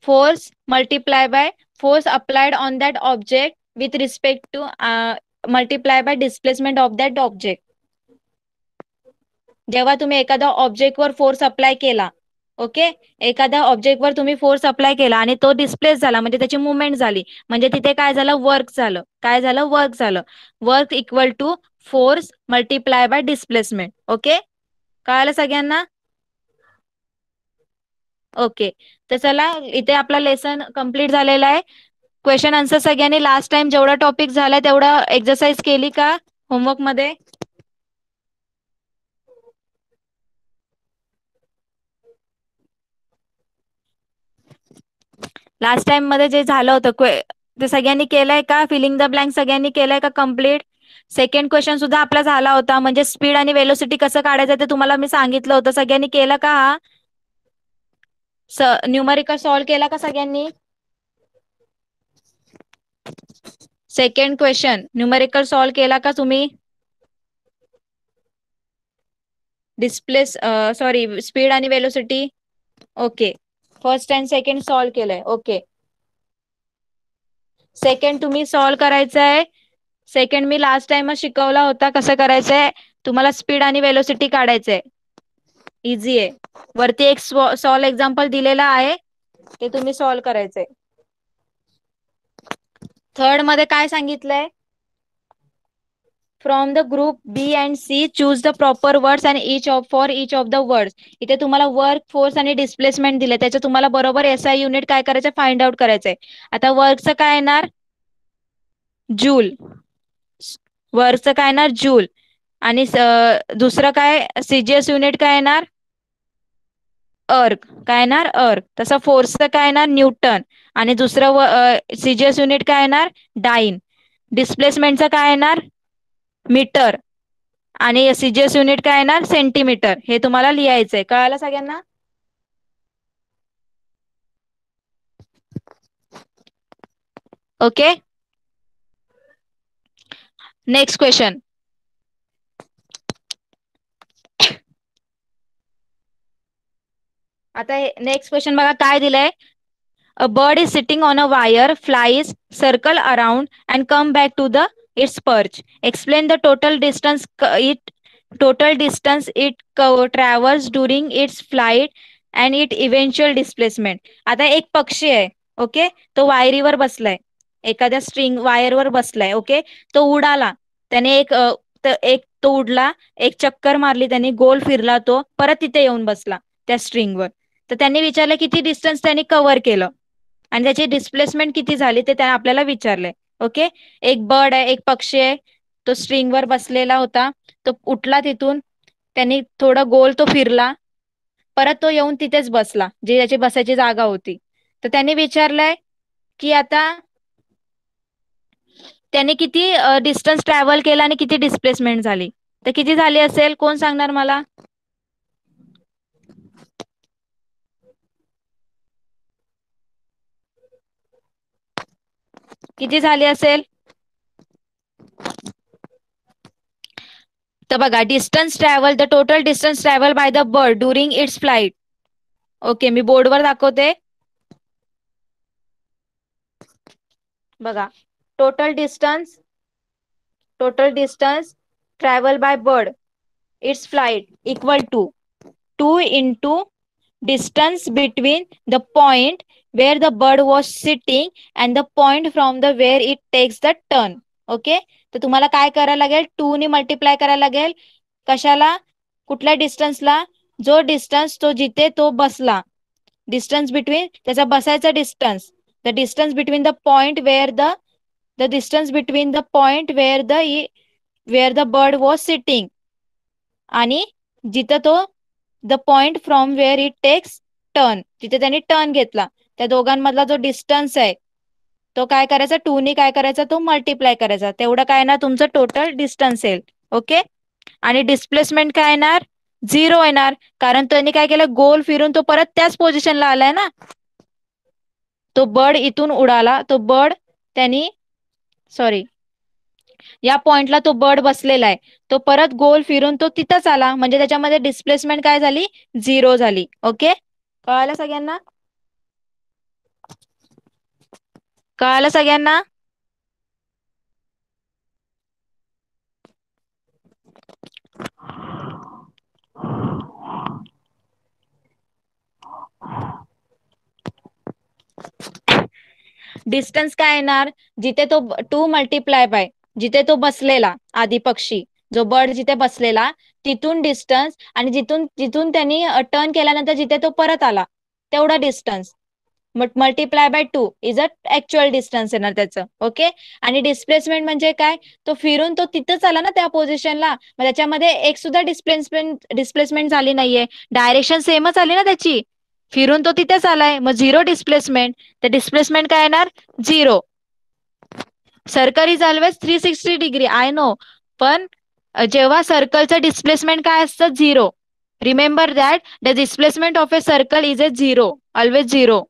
A: Force multiply by force applied on that object with respect two multiply by displacement of that object. जेव्हा तुम्ही एखादा ऑब्जेक्टवर फोर्स अप्लाय केला, ओके, एखाद्या ऑब्जेक्टवर तुम्ही फोर्स अप्लाय केला आणि तो डिस्प्लेस झाला म्हणजे त्याची मुवमेंट झाली म्हणजे तिथे काय झालं वर्क झालं. काय झालं वर्क झालं. Work equal to force multiply by displacement. Okay, कळालं सगळ्यांना. ओके, तर चला इथे आपला लेसन कंप्लीट झालेला आहे. क्वेश्चन आन्सर सगळ्यांनी लास्ट टाइम जेवढा टॉपिक झाला तेवढा एक्सरसाइज केली का होमवर्क मध्ये. लास्ट टाइम मध्ये जे झालं होतं ते सगळ्यांनी केलंय का. फिलिंग द ब्लँक सगळ्यांनी केलंय का कम्प्लीट. सेकंड क्वेश्चन सुद्धा आपला झाला होता म्हणजे स्पीड आणि वेलोसिटी कसं काढायचं ते तुम्हाला मी सांगितलं होतं. सगळ्यांनी केलं का हा न्यूमरिकल सॉल्व्ह केला का सगळ्यांनी. सेकंड क्वेश्चन न्यूमरिकल सॉल्व्ह केला का तुम्ही. डिस्प्लेस सॉरी स्पीड आणि velocity. Okay, first and second solve केलंय. ओके, सेकंड तुम्ही सॉल्व्ह करायचं आहे. सेकंड मी लास्ट टाइमच शिकवला होता कसं करायचंय. तुम्हाला स्पीड आणि वेलोसिटी काढायचंय. इझी आहे. वरती एक सॉल्व एक्झाम्पल दिलेला आहे ते तुम्ही सॉल्व्ह करायचंय. थर्ड मध्ये काय सांगितलंय. From the group b and c choose the proper words and for each of the words. इथे तुम्हाला वर्क फोर्स आणि डिस्प्लेसमेंट दिले त्याच्या तुम्हाला बरोबर एसआय युनिट काय करायचं फाइंड आउट करायचंय. आता वर्कचं काय येणार जूल. वर्कचं काय येणार जूल. आणि दुसरं काय सीजीएस युनिट काय येणार अर्क. काय येणार अर्क. तसं फोर्सचं काय येणार न्यूटन. आणि दुसरं सीजीएस युनिट काय येणार डाईन. डिस्प्लेसमेंटचं काय येणार मीटर. आणि सीजीएस युनिट काय येणार सेंटीमीटर. हे तुम्हाला लिहायचंय. कळालं सगळ्यांना. Okay, next question. आता नेक्स्ट क्वेश्चन बघा काय दिलंय. A bird is sitting on a wire flies circle around and come back to the its perch. Explain the total distance it travels during its flight and it eventual displacement. आता एक पक्षी आहे. Okay, तो वायरीवर बसलाय. एखाद्या string वायरवर बसलाय. Okay, तो उडाला. त्याने एक तो उडला. एक चक्कर मारली त्याने गोल फिरला तो परत तिथे येऊन बसला त्या स्ट्रिंगवर. तर त्यांनी विचारलं किती डिस्टन्स त्यांनी कव्हर केलं आणि त्याची डिस्प्लेसमेंट किती झाली ते त्याने आपल्याला विचारलंय. ओके, एक बर्ड आहे एक पक्षी आहे. तो स्ट्रिंगवर बसलेला होता. तो उठला तिथून. त्यांनी थोडा गोल तो फिरला. परत तो येऊन तिथेच बसला जी त्याची बसायची जागा होती. तर त्यांनी विचारलंय की आता त्याने किती डिस्टन्स ट्रॅव्हल केला आणि किती डिस्प्लेसमेंट झाली. तर किती झाली असेल कोण सांगणार मला. किती झाली असेल. तर बघा distance travel the total distance travel by the bird during its flight. Okay, मी बोर्डवर दाखवते. बघा total distance total distance travel by bird its flight equal to 2 into distance between the point where the bird was sitting and the point from the where it takes the turn. Okay, तर तुम्हाला काय करायला लागेल, 2 ने multiply करायला लागेल. कशाला? कुठल्या डिस्टन्सला? जो डिस्टन्स तो जिथे तो बसला, डिस्टन्स बिटवीन त्याचा बसायचा distance, the distance between the point where the distance between the point where the bird was sitting आणि जिथं तो the point from where it takes turn, तिथे त्यांनी टर्न घेतला, त्या दोघांमधला जो डिस्टन्स आहे तो काय करायचा, 2 ने काय करायचा, तो मल्टिप्लाय करायचा, तेवढं काय ना तुमचं टोटल डिस्टन्स येईल. ओके, आणि डिस्प्लेसमेंट काय येणार, 0 येणार, कारण त्यांनी काय केलं, गोल फिरून तो परत त्याच पोझिशनला आलाय ना. तो बर्ड इथून उडाला, तो बर्ड त्यांनी सॉरी या पॉइंटला तो बर्ड बसलेला आहे, तो परत गोल फिरून तो तिथंच आला, म्हणजे त्याच्यामध्ये डिस्प्लेसमेंट काय झाली, 0 झाली. ओके, कळालं सगळ्यांना? कळालं सगळ्यांना? डिस्टन्स काय येणार, जिथे तो 2 मल्टिप्लाय बाय जिथे तो बसलेला आधी पक्षी, जो बर्ड जिथे बसलेला तिथून डिस्टन्स, आणि जिथून जिथून त्यांनी टर्न केल्यानंतर जिथे तो परत आला तेवढा distance multiply by 2 is a actual distance येणार त्याचं. ओके, आणि डिस्प्लेसमेंट म्हणजे काय, तो फिरून तो तिथंच आला ना त्या पोझिशनला, मग त्याच्यामध्ये एक सुद्धा डिस्प्लेसमेंट झाली नाहीये, डायरेक्शन सेमच आली ना त्याची, फिरून तो तिथेच आलाय, मग 0 डिस्प्लेसमेंट. तर डिस्प्लेसमेंट काय येणार, 0. Circle is always 360 degree, I know, पण जेव्हा सर्कलचं डिस्प्लेसमेंट काय असतं, 0. Remember that the displacement of a circle is a 0, always 0.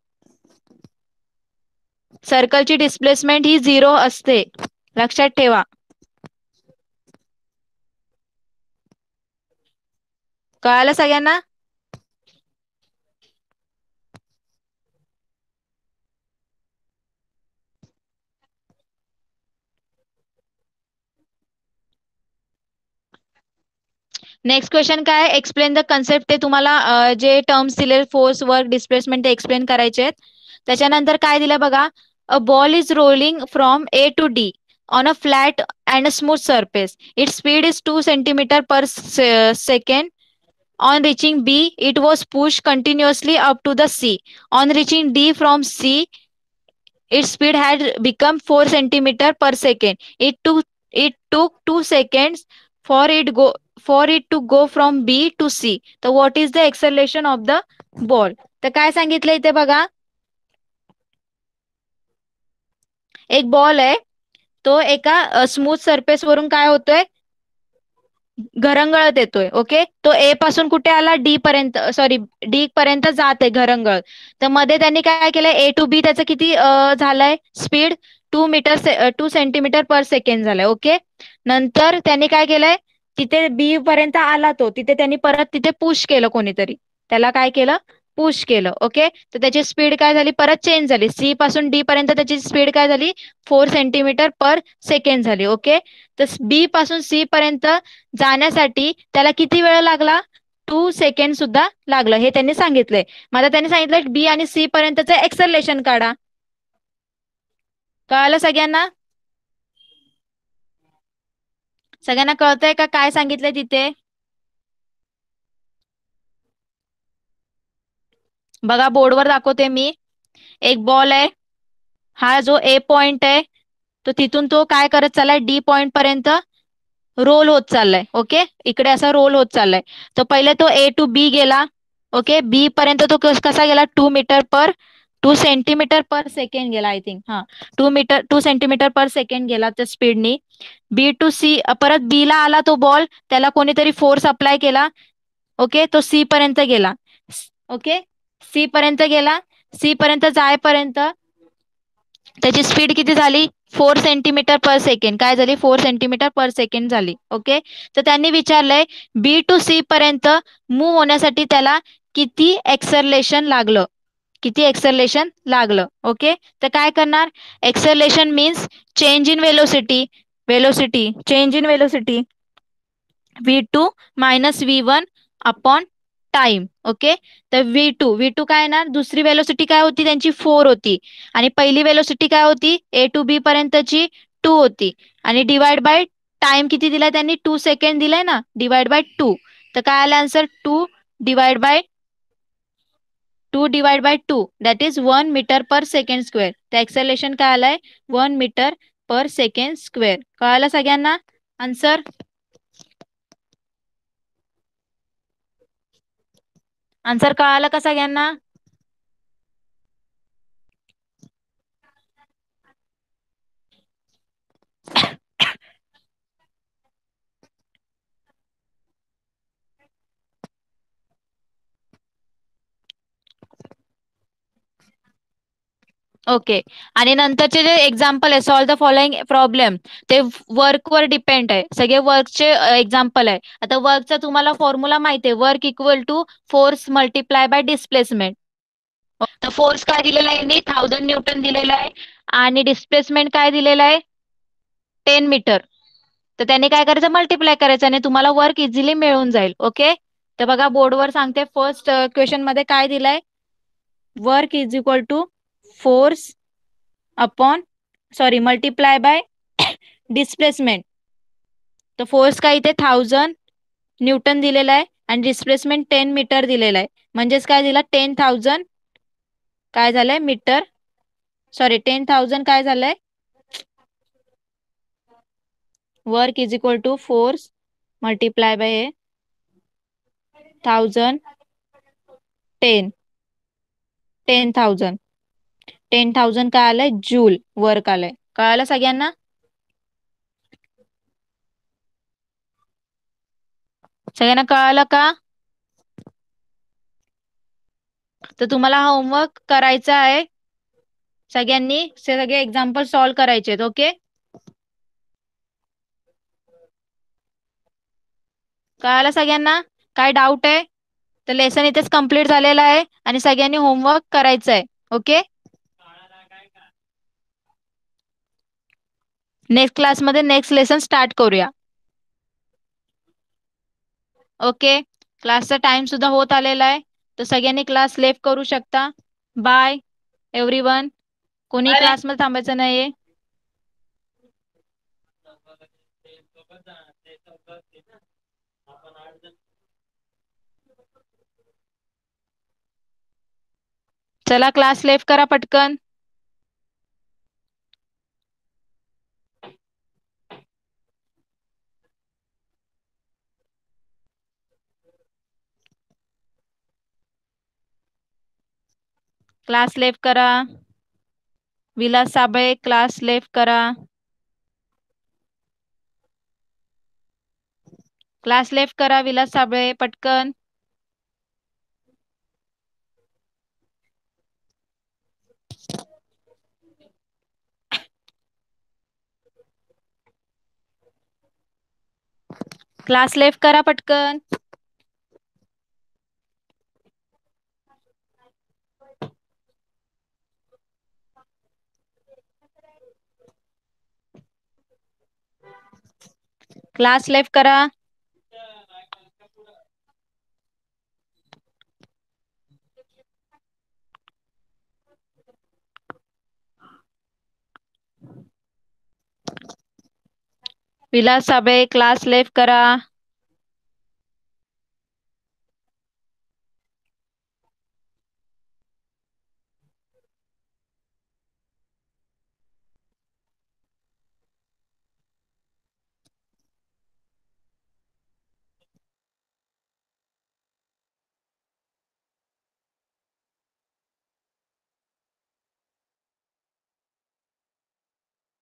A: सर्कलची डिस्प्लेसमेंट ही 0 असते, लक्षात ठेवा. कळालं सगळ्यांना? नेक्स्ट क्वेश्चन काय, एक्सप्लेन द कन्सेप्ट, ते तुम्हाला जे टर्म्स दिले फोर्स, वर्क, डिस्प्लेसमेंट ते एक्सप्लेन करायचे आहेत. त्याच्यानंतर काय दिलं बघा, a ball is rolling from A to D on a flat and a smooth surface, it speed is 2 centimetre per second. On reaching B, it was pushed continuously up to the C. On reaching D from C, its speed had become 4 centimeter per second. It took 2 seconds for it to go from B to C. So what is the acceleration of the ball? तर काय सांगितलं इथे बघा, एक ball आहे, तो एका smooth surface वरून काय होतोय, घरंगळत येतोय. ओके, तो ए पासून कुठे आला, डी पर्यंत, सॉरी डी पर्यंत जात आहे घरंगळत. तर मध्ये त्यांनी काय केलंय, ए टू बी त्याचं किती झालंय स्पीड, 2 सेंटीमीटर पर सेकंड झालंय. ओके, नंतर त्यांनी काय केलंय, तिथे बी पर्यंत आला तो, तिथे त्यांनी परत तिथे पुश केलं कोणीतरी, त्याला काय केलं, पुश केलं. ओके, तर त्याची स्पीड काय झाली, परत चेंज झाली, सी पासून डी पर्यंत त्याची स्पीड काय झाली, 4 सेंटीमीटर पर सेकंड झाली. ओके, तर बी पासून सी पर्यंत जाण्यासाठी त्याला किती वेळ लागला, 2 सेकंड सुद्धा लागलं, हे त्यांनी सांगितलंय. मला त्यांनी सांगितलं बी आणि सी पर्यंतचं एक्सलेशन काढा. कळालं सगळ्यांना? सगळ्यांना कळतंय का काय सांगितलंय तिथे? बघा बोर्डवर दाखवते मी, एक बॉल आहे, हा जो ए पॉइंट आहे, तो तिथून तो काय करत चाललाय, डी पॉइंट पर्यंत रोल होत चाललाय. ओके, इकडे असा रोल होत चाललाय. तो पहिले तो ए टू बी गेला. ओके, बी पर्यंत तो कसा गेला, 2 सेंटीमीटर पर सेकंड गेला, आय थिंक, हा 2 सेंटीमीटर पर सेकंड गेला त्या स्पीडनी. बी टू सी, परत बी ला आला तो बॉल, त्याला कोणीतरी फोर्स अप्लाय केला. ओके, तो सी पर्यंत गेला. ओके, सी पर्यंत गेला, सी पर्यंत जायपर्यंत त्याची स्पीड किती झाली, 4 सेंटीमीटर पर सेकंड, काय झाली, 4 सेंटीमीटर पर सेकंड झाली. ओके, तर त्यांनी विचारलंय बी टू सी पर्यंत मूव्ह होण्यासाठी त्याला किती एक्सरलेशन लागलं, किती एक्सरलेशन लागलं. ओके, तर काय करणार, acceleration means change in velocity, velocity, change in velocity V2 minus V1 upon time. Okay. तर V2 काय येणार, दुसरी वेलोसिटी काय होती त्यांची 4 होती, आणि पहिली वेलोसिटी काय होती A to B पर्यंतची 2 होती, आणि डिवाइड बाय टाइम किती दिलाय त्यांनी, 2 सेकंड दिलाय ना, डिवाइड बाय 2. तर काय आलं answer, two divide by two that is 1 metre per second square. तर एक्सेलेशन काय आलंय, 1 मीटर पर सेकंड स्क्वेअर. कळालं सगळ्यांना आन्सर. आन्सर कळालं का सगळ्यांना. ओके. आणि नंतरचे जे एक्झाम्पल आहे, सॉल्व द फॉलोइंग प्रॉब्लेम, ते वर्कवर डिपेंड आहे, सगळे वर्कचे एक्झाम्पल आहे. आता वर्कचा तुम्हाला फॉर्म्युला माहिती आहे, work equal to force multiply by displacement. तर फोर्स काय दिलेला आहे, 1000 न्यूटन दिलेला आहे, आणि डिस्प्लेसमेंट काय दिलेला आहे, 10 मीटर. तर त्याने काय करायचं, मल्टिप्लाय करायचं, आणि तुम्हाला वर्क इझिली मिळून जाईल. ओके. तर बघा बोर्डवर सांगते, फर्स्ट क्वेश्चन मध्ये काय दिलंय, work is equal to force upon, sorry, multiply by displacement. तर फोर्स काय इथे 1000 न्यूटन दिलेला आहे, आणि डिस्प्लेसमेंट 10 मीटर दिलेला आहे. म्हणजेच काय दिला, 10,000 काय झालंय मीटर, सॉरी 10,000 काय झालंय, work is equal to force multiply by 1000, 10, 10,000, 10,000 काय आलंय, जूल वर्क आलंय. कळालं सगळ्यांना. सगळ्यांना कळालं का. तर तुम्हाला हा होमवर्क करायचा आहे, सगळ्यांनी सगळे एक्झाम्पल सॉल्व करायचे आहेत. ओके. कळालं सगळ्यांना, काय डाऊट आहे. तर लेसन इथेच कम्प्लीट झालेला आहे, आणि सगळ्यांनी होमवर्क करायचं आहे. ओके. नेक्स्ट क्लासमध्ये नेक्स्ट लेसन स्टार्ट करूया. ओके. क्लासचा टाइम सुद्धा होत आलेला आहे, तर सगळ्यांनी क्लास लेफ्ट करू शकता. Bye everyone. कोणी क्लासमध्ये थांबायचं नाहीये. चला क्लास लेफ्ट करा पटकन. क्लास लेफ्ट करा. विलास साबळे क्लास लेफ्ट करा. क्लास लेफ्ट करा विलास साबळे पटकन. क्लास लेफ्ट करा पटकन. क्लास लेफ्ट करा. विलास साबळे क्लास लेफ्ट करा.